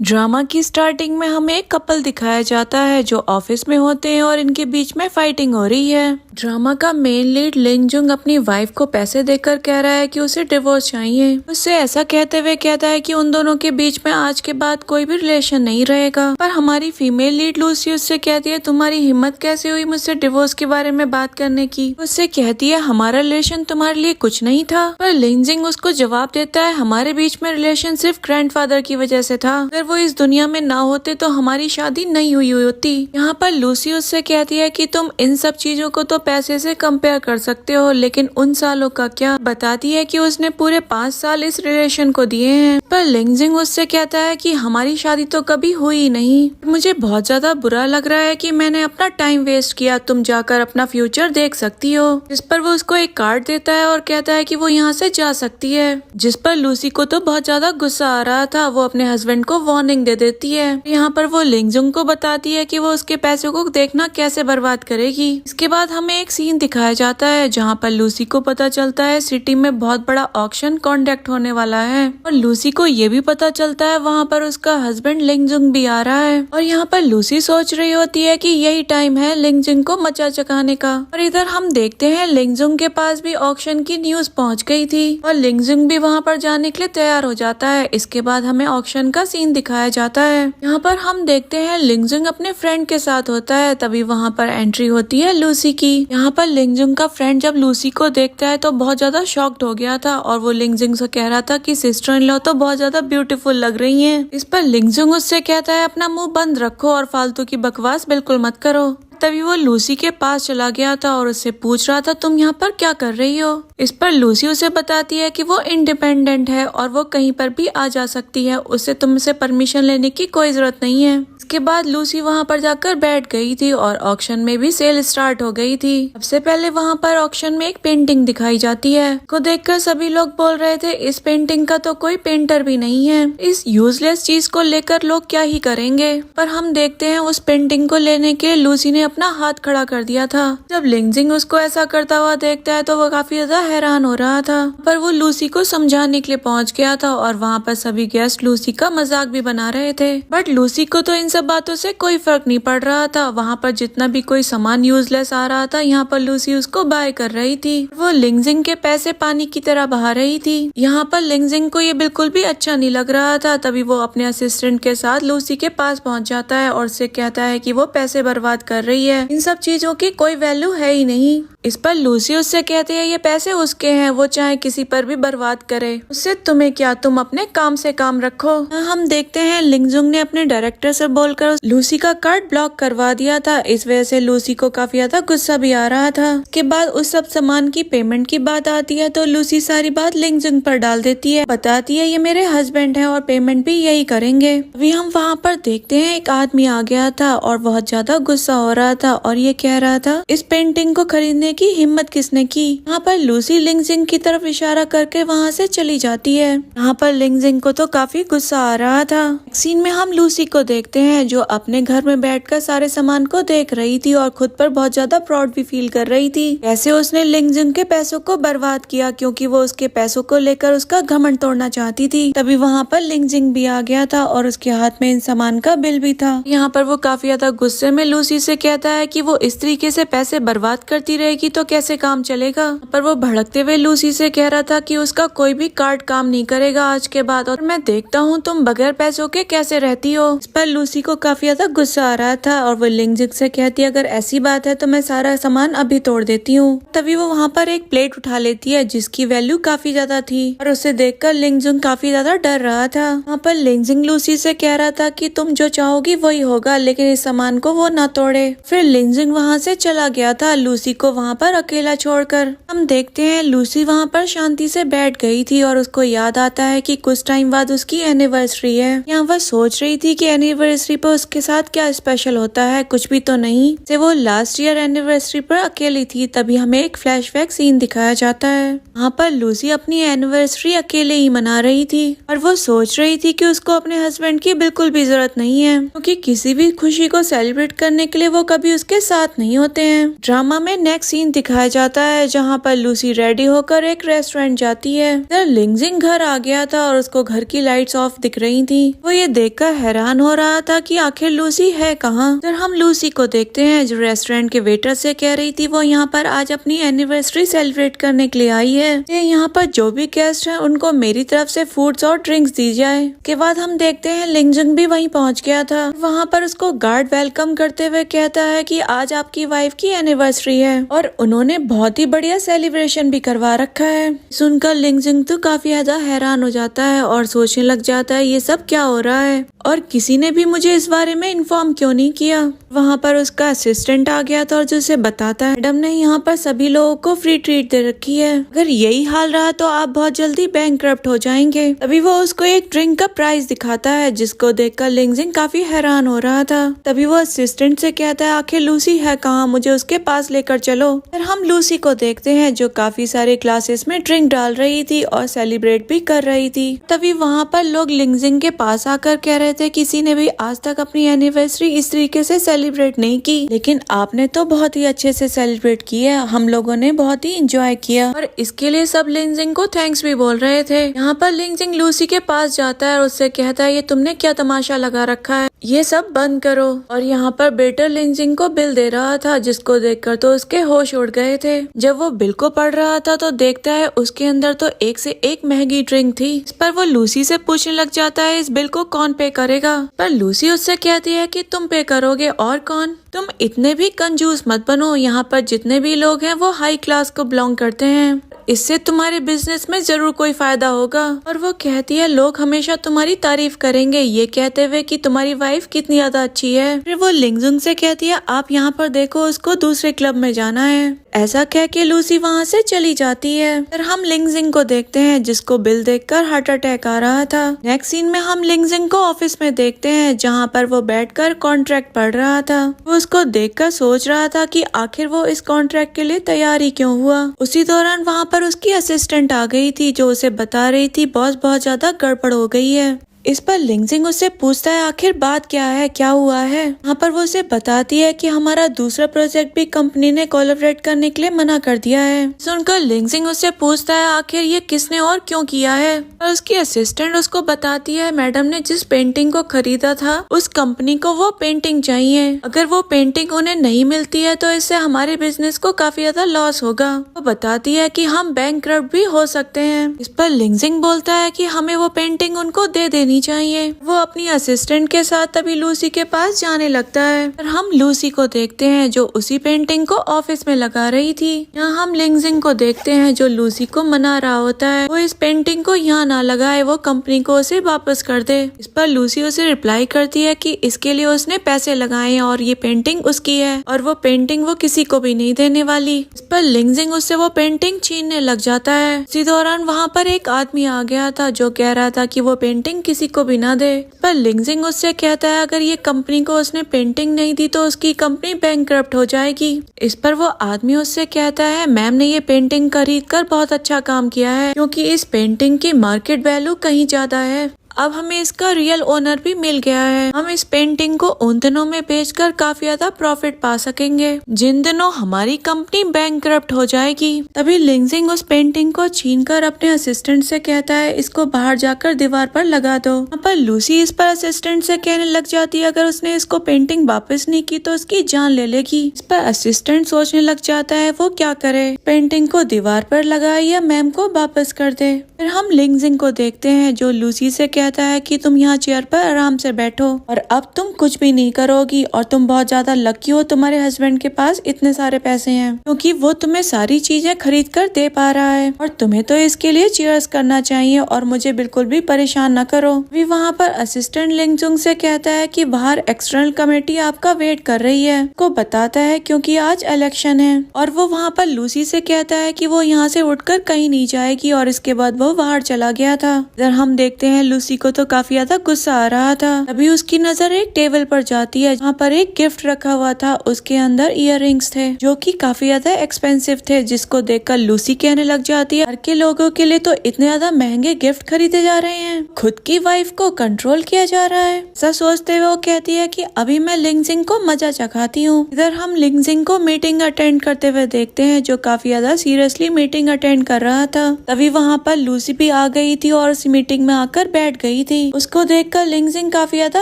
Drama की starting में हमें एक कपल दिखाया जाता है जो ऑफिस में होते हैं और इनके बीच में फाइटिंग हो रही है। ड्रामा का मेन लीड लिंग जुंग अपनी वाइफ को पैसे देकर कह रहा है कि उसे डिवोर्स चाहिए। उससे ऐसा कहते हुए कहता है कि उन दोनों के बीच में आज के बाद कोई भी रिलेशन नहीं रहेगा। पर हमारी फीमेल लीड लूसी उससे कहती है तुम्हारी हिम्मत कैसे हुई मुझसे डिवोर्स के बारे में बात करने की। उससे कहती है हमारा रिलेशन तुम्हारे लिए कुछ नहीं था। पर लिंग जिंग उसको जवाब देता है हमारे बीच में रिलेशन सिर्फ ग्रैंडफादर की वजह से था। अगर वो इस दुनिया में ना होते तो हमारी शादी नहीं हुई होती। यहाँ पर लूसी उससे कहती है कि तुम इन सब चीजों को तो पैसे से कंपेयर कर सकते हो लेकिन उन सालों का क्या। बताती है कि उसने पूरे 5 साल इस रिलेशन को दिए हैं। पर लिंग जिंग उससे कहता है कि हमारी शादी तो कभी हुई नहीं। मुझे बहुत ज्यादा बुरा लग रहा है कि मैंने अपना टाइम वेस्ट किया। तुम जाकर अपना फ्यूचर देख सकती हो। इस पर वो उसको एक कार्ड देता है और कहता है कि वो यहाँ से जा सकती है। जिस पर लूसी को तो बहुत ज्यादा गुस्सा आ रहा था। वो अपने हस्बैंड को वार्निंग दे देती है। यहाँ पर वो लिंग जुंग को बताती है कि वो उसके पैसों को देखना कैसे बर्बाद करेगी। इसके बाद हमें एक सीन दिखाया जाता है जहाँ पर लूसी को पता चलता है सिटी में बहुत बड़ा ऑक्शन कॉन्डक्ट होने वाला है और लूसी को ये भी पता चलता है वहाँ पर उसका हस्बैंड लिंग जुंग भी आ रहा है। और यहाँ पर लूसी सोच रही होती है कि यही टाइम है लिंग जुंग को मचा चकाने का। और इधर हम देखते हैं लिंग जुंग के पास भी ऑक्शन की न्यूज पहुँच गई थी और लिंग जुंग भी वहाँ पर जाने के लिए तैयार हो जाता है। इसके बाद हमें ऑक्शन का सीन दिखाया जाता है। यहाँ पर हम देखते हैं लिंग जुंग अपने फ्रेंड के साथ होता है। तभी वहाँ पर एंट्री होती है लूसी की। यहाँ पर लिंग जुंग का फ्रेंड जब लूसी को देखता है तो बहुत ज्यादा शॉक्ड हो गया था और वो लिंग जुंग से कह रहा था कि सिस्टर इन लॉ तो बहुत ज्यादा ब्यूटीफुल लग रही हैं। इस पर लिंग जुंग उससे कहता है अपना मुंह बंद रखो और फालतू की बकवास बिल्कुल मत करो। तभी वो लूसी के पास चला गया था और उससे पूछ रहा था तुम यहाँ पर क्या कर रही हो। इस पर लूसी उसे बताती है कि वो इंडिपेंडेंट है और वो कहीं पर भी आ जा सकती है। उससे तुमसे परमिशन लेने की कोई जरूरत नहीं है। इसके बाद लूसी वहाँ पर जाकर बैठ गई थी और ऑक्शन में भी सेल स्टार्ट हो गई थी। सबसे पहले वहाँ पर ऑक्शन में एक पेंटिंग दिखाई जाती है को देखकर सभी लोग बोल रहे थे इस पेंटिंग का तो कोई पेंटर भी नहीं है। इस यूजलेस चीज को लेकर लोग क्या ही करेंगे। पर हम देखते हैं उस पेंटिंग को लेने के लूसी ने अपना हाथ खड़ा कर दिया था। जब लिंग जिंग उसको ऐसा करता हुआ देखता है तो वो काफी ज्यादा हैरान हो रहा था। पर वो लूसी को समझाने के लिए पहुंच गया था और वहाँ पर सभी गेस्ट लूसी का मजाक भी बना रहे थे। बट लूसी को तो इन सब बातों से कोई फर्क नहीं पड़ रहा था। वहाँ पर जितना भी कोई सामान यूजलेस आ रहा था यहाँ पर लूसी उसको बाय कर रही थी। वो लिंग जिंग के पैसे पानी की तरह बहा रही थी। यहाँ पर लिंग जिंग को ये बिल्कुल भी अच्छा नहीं लग रहा था। तभी वो अपने असिस्टेंट के साथ लूसी के पास पहुँच जाता है और उससे कहता है कि वो पैसे बर्बाद कर रही है। इन सब चीजों की कोई वैल्यू है ही नहीं। इस पर लूसी उससे कहती है ये पैसे उसके हैं वो चाहे किसी पर भी बर्बाद करे उससे तुम्हें क्या, तुम अपने काम से काम रखो। हम देखते हैं लिंग जुंग ने अपने डायरेक्टर से बोलकर लूसी का कार्ड ब्लॉक करवा दिया था। इस वजह से लूसी को काफी ज्यादा गुस्सा भी आ रहा था। इसके बाद उस सब सामान की पेमेंट की बात आती है तो लूसी सारी बात लिंग जुंग पर डाल देती है। बताती है ये मेरे हस्बैंड है और पेमेंट भी यही करेंगे। अभी हम वहाँ पर देखते हैं एक आदमी आ गया था और बहुत ज्यादा गुस्सा हो रहा था और ये कह रहा था इस पेंटिंग को खरीदने की हिम्मत किसने की। यहाँ पर लूसी लिंग जिंग की तरफ इशारा करके वहाँ से चली जाती है। यहाँ पर लिंग जिंग को तो काफी गुस्सा आ रहा था। सीन में हम लूसी को देखते हैं जो अपने घर में बैठकर सारे सामान को देख रही थी और खुद पर बहुत ज्यादा प्राउड भी फील कर रही थी। ऐसे उसने लिंग जिंग के पैसों को बर्बाद किया क्योंकि वो उसके पैसों को लेकर उसका घमंड तोड़ना चाहती थी। तभी वहाँ पर लिंग जिंग भी आ गया था और उसके हाथ में इन सामान का बिल भी था। यहाँ पर वो काफी ज्यादा गुस्से में लूसी से कहता है कि वो इस तरीके से पैसे बर्बाद करती रहेगी तो कैसे काम चलेगा। पर वो भड़कते हुए लूसी से कह रहा था कि उसका कोई भी कार्ड काम नहीं करेगा आज के बाद और मैं देखता हूँ तुम बगैर पैसों के कैसे रहती हो। इस पर लूसी को काफी ज्यादा गुस्सा आ रहा था और वो लिंग जिंग से कहती है अगर ऐसी बात है तो मैं सारा सामान अभी तोड़ देती हूँ। तभी वो वहाँ पर एक प्लेट उठा लेती है जिसकी वैल्यू काफी ज्यादा थी और उसे देखकर लिंग जिंग काफी ज्यादा डर रहा था। वहाँ पर लिंग जिंग लूसी से कह रहा था कि तुम जो चाहोगी वही होगा लेकिन इस सामान को वो ना तोड़े। फिर लिंग जिंग वहाँ से चला गया था लूसी को वहाँ पर अकेला छोड़कर। हम देखते हैं लूसी वहाँ पर शांति से बैठ गई थी और उसको याद आता है कि कुछ टाइम बाद उसकी एनिवर्सरी है। यहाँ वह सोच रही थी कि एनिवर्सरी पर उसके साथ क्या स्पेशल होता है, कुछ भी तो नहीं। से वो लास्ट ईयर एनिवर्सरी पर अकेली थी। तभी हमें एक फ्लैशबैक सीन दिखाया जाता है। वहाँ पर लूसी अपनी एनिवर्सरी अकेले ही मना रही थी और वो सोच रही थी कि उसको अपने हस्बैंड की बिल्कुल भी जरूरत नहीं है क्योंकि किसी भी खुशी को सेलिब्रेट करने के लिए वो कभी उसके साथ नहीं होते हैं। ड्रामा में नेक्स्ट सीन दिखाया जाता है जहाँ पर लूसी रेडी होकर एक रेस्टोरेंट जाती है। इधर लिंगजिंग घर आ गया था और उसको घर की लाइट्स ऑफ दिख रही थी। वो ये देखकर हैरान हो रहा था कि आखिर लूसी है कहाँ। इधर हम लूसी को देखते हैं जो रेस्टोरेंट के वेटर से कह रही थी वो यहाँ पर आज अपनी एनिवर्सरी सेलिब्रेट करने के लिए आई है। यहाँ पर जो भी गेस्ट है उनको मेरी तरफ से फूड्स और ड्रिंक्स दी जाए। के बाद हम देखते हैं लिंगजिंग भी वहीं पहुँच गया था। वहाँ पर उसको गार्ड वेलकम करते हुए कहता है कि आज आपकी वाइफ की एनिवर्सरी है और उन्होंने बहुत ही बढ़िया सेलिब्रेशन भी करवा रखा है। सुनकर लिंगजिंग तो काफी ज्यादा हैरान हो जाता है और सोचने लग जाता है ये सब क्या हो रहा है और किसी ने भी मुझे इस बारे में इन्फॉर्म क्यों नहीं किया। वहाँ पर उसका असिस्टेंट आ गया था और जो उसे बताता है मैडम ने यहाँ पर सभी लोगों को फ्री ट्रीट दे रखी है, अगर यही हाल रहा तो आप बहुत जल्दी बैंकक्रप्ट हो जाएंगे। तभी वो उसको एक ड्रिंक का प्राइस दिखाता है जिसको देखकर लिंगजिंग काफी हैरान हो रहा था। तभी वो असिस्टेंट से कहता है आखिर लूसी है कहाँ, मुझे उसके पास लेकर चलो। फिर हम लूसी को देखते हैं जो काफी सारे ग्लासेस में ड्रिंक डाल रही थी और सेलिब्रेट भी कर रही थी। तभी वहाँ पर लोग लिंगजिंग के पास आकर कह रहे थे किसी ने भी आज तक अपनी एनिवर्सरी इस तरीके से सेलिब्रेट नहीं की, लेकिन आपने तो बहुत ही अच्छे से सेलिब्रेट की है, हम लोगों ने बहुत ही एंजॉय किया। और इसके लिए सब लिंगजिंग को थैंक्स भी बोल रहे थे। यहाँ पर लिंगजिंग लूसी के पास जाता है और उससे कहता है ये तुमने क्या तमाशा लगा रखा है, ये सब बंद करो। और यहाँ पर बेटर लिंगजिंग को बिल दे रहा था जिसको देखकर तो उसके होश उड़ गए थे। जब वो बिल को पढ़ रहा था तो देखता है उसके अंदर तो एक से एक महंगी ड्रिंक थी। इस पर वो लूसी से पूछने लग जाता है इस बिल को कौन पे करेगा, पर लूसी उससे कहती है कि तुम पे करोगे और कौन, तुम इतने भी कंजूस मत बनो, यहाँ पर जितने भी लोग हैं वो हाई क्लास को बिलोंग करते हैं, इससे तुम्हारे बिजनेस में जरूर कोई फायदा होगा। और वो कहती है लोग हमेशा तुम्हारी तारीफ करेंगे, ये कहते हुए कि तुम्हारी वाइफ कितनी ज्यादा अच्छी है। फिर वो लिंगजिंग से कहती है आप यहाँ पर देखो उसको दूसरे क्लब में जाना है। ऐसा कह के लूसी वहाँ से चली जाती है। फिर हम लिंगजिंग को देखते हैं जिसको बिल देखकर हार्ट अटैक आ रहा था। नेक्स्ट सीन में हम लिंगजिंग को ऑफिस में देखते हैं जहाँ पर वो बैठकर कॉन्ट्रैक्ट पढ़ रहा था। वो उसको देखकर सोच रहा था कि आखिर वो इस कॉन्ट्रैक्ट के लिए तैयारी क्यों हुआ। उसी दौरान वहाँ पर उसकी असिस्टेंट आ गई थी जो उसे बता रही थी बॉस बहुत ज्यादा गड़बड़ हो गई है। इस पर लिंगजिंग उससे पूछता है आखिर बात क्या है, क्या हुआ है। यहाँ पर वो उसे बताती है कि हमारा दूसरा प्रोजेक्ट भी कंपनी ने कोलैबोरेट करने के लिए मना कर दिया है। सुनकर लिंगजिंग उससे पूछता है आखिर ये किसने और क्यों किया है। और उसकी असिस्टेंट उसको बताती है मैडम ने जिस पेंटिंग को खरीदा था उस कंपनी को वो पेंटिंग चाहिए, अगर वो पेंटिंग उन्हें नहीं मिलती है तो इससे हमारे बिजनेस को काफी ज्यादा लॉस होगा। वो बताती है कि हम बैंकक्रप्ट भी हो सकते हैं। इस पर लिंगजिंग बोलता है कि हमें वो पेंटिंग उनको दे देनी चाहिए। वो अपनी असिस्टेंट के साथ तभी लूसी के पास जाने लगता है और हम लूसी को देखते हैं जो उसी पेंटिंग को ऑफिस में लगा रही थी। यहाँ हम लिंगजिंग को देखते हैं जो लूसी को मना रहा होता है वो इस पेंटिंग को यहाँ ना लगाए, वो कंपनी को उसे वापस कर दे। इस पर लूसी उसे रिप्लाई करती है कि इसके लिए उसने पैसे लगाए हैं और ये पेंटिंग उसकी है और वो पेंटिंग वो किसी को भी नहीं देने वाली। इस पर लिंगजिंग उससे वो पेंटिंग छीनने लग जाता है। इसी दौरान वहाँ पर एक आदमी आ गया था जो कह रहा था कि वो पेंटिंग किसी को भी ना दे। पर लिंगजिंग उससे कहता है अगर ये कंपनी को उसने पेंटिंग नहीं दी तो उसकी कंपनी बैंकक्रप्ट हो जाएगी। इस पर वो आदमी उससे कहता है मैम ने ये पेंटिंग खरीद कर बहुत अच्छा काम किया है क्योंकि इस पेंटिंग की मार्केट वैल्यू कहीं ज्यादा है। अब हमें इसका रियल ओनर भी मिल गया है, हम इस पेंटिंग को उन दिनों में बेचकर काफी ज्यादा प्रॉफिट पा सकेंगे जिन दिनों हमारी कंपनी बैंकक्रप्ट हो जाएगी। तभी लिंगजिंग उस पेंटिंग को छीनकर अपने असिस्टेंट से कहता है इसको बाहर जाकर दीवार पर लगा दो। यहाँ पर लूसी इस पर असिस्टेंट से कहने लग जाती है अगर उसने इसको पेंटिंग वापस नहीं की तो उसकी जान ले लेगी। इस पर असिस्टेंट सोचने लग जाता है वो क्या करे, पेंटिंग को दीवार पर लगाए या मैम को वापस कर दे। फिर हम लिंगजिंग को देखते हैं जो लूसी से कहता है कि तुम यहाँ चेयर पर आराम से बैठो और अब तुम कुछ भी नहीं करोगी और तुम बहुत ज्यादा लकी हो तुम्हारे हस्बैंड के पास इतने सारे पैसे हैं क्योंकि वो तुम्हें सारी चीजें खरीद कर दे पा रहा है और तुम्हें तो इसके लिए चीयर्स करना चाहिए और मुझे बिल्कुल भी परेशान न करो। भी वहाँ पर असिस्टेंट लिंगजिंग से कहता है कि बाहर एक्सटर्नल कमेटी आपका वेट कर रही है, को बताता है क्योंकि आज इलेक्शन है। और वो वहाँ पर लूसी से कहता है कि वो यहाँ से उठकर कहीं नहीं जाएगी और इसके बाद वो बाहर चला गया था। इधर हम देखते हैं लूसी को तो काफी ज्यादा गुस्सा आ रहा था। अभी उसकी नजर एक टेबल पर जाती है जहाँ पर एक गिफ्ट रखा हुआ था। उसके अंदर इयररिंग्स थे जो कि काफी ज्यादा एक्सपेंसिव थे, जिसको देखकर लूसी कहने लग जाती है घर के लोगों के लिए तो इतने ज्यादा महंगे गिफ्ट खरीदे जा रहे हैं, खुद की वाइफ को कंट्रोल किया जा रहा है। ऐसा सोचते हुए वो कहती है कि अभी मैं लिंगजिंग को मजा चखाती हूँ। इधर हम लिंगजिंग को मीटिंग अटेंड करते हुए देखते हैं, जो काफी ज्यादा सीरियसली मीटिंग अटेंड कर रहा था। तभी वहाँ पर लूसी भी आ गई थी और उस मीटिंग में आकर बैठ गई थी। उसको देखकर लिंगजिंग काफी ज्यादा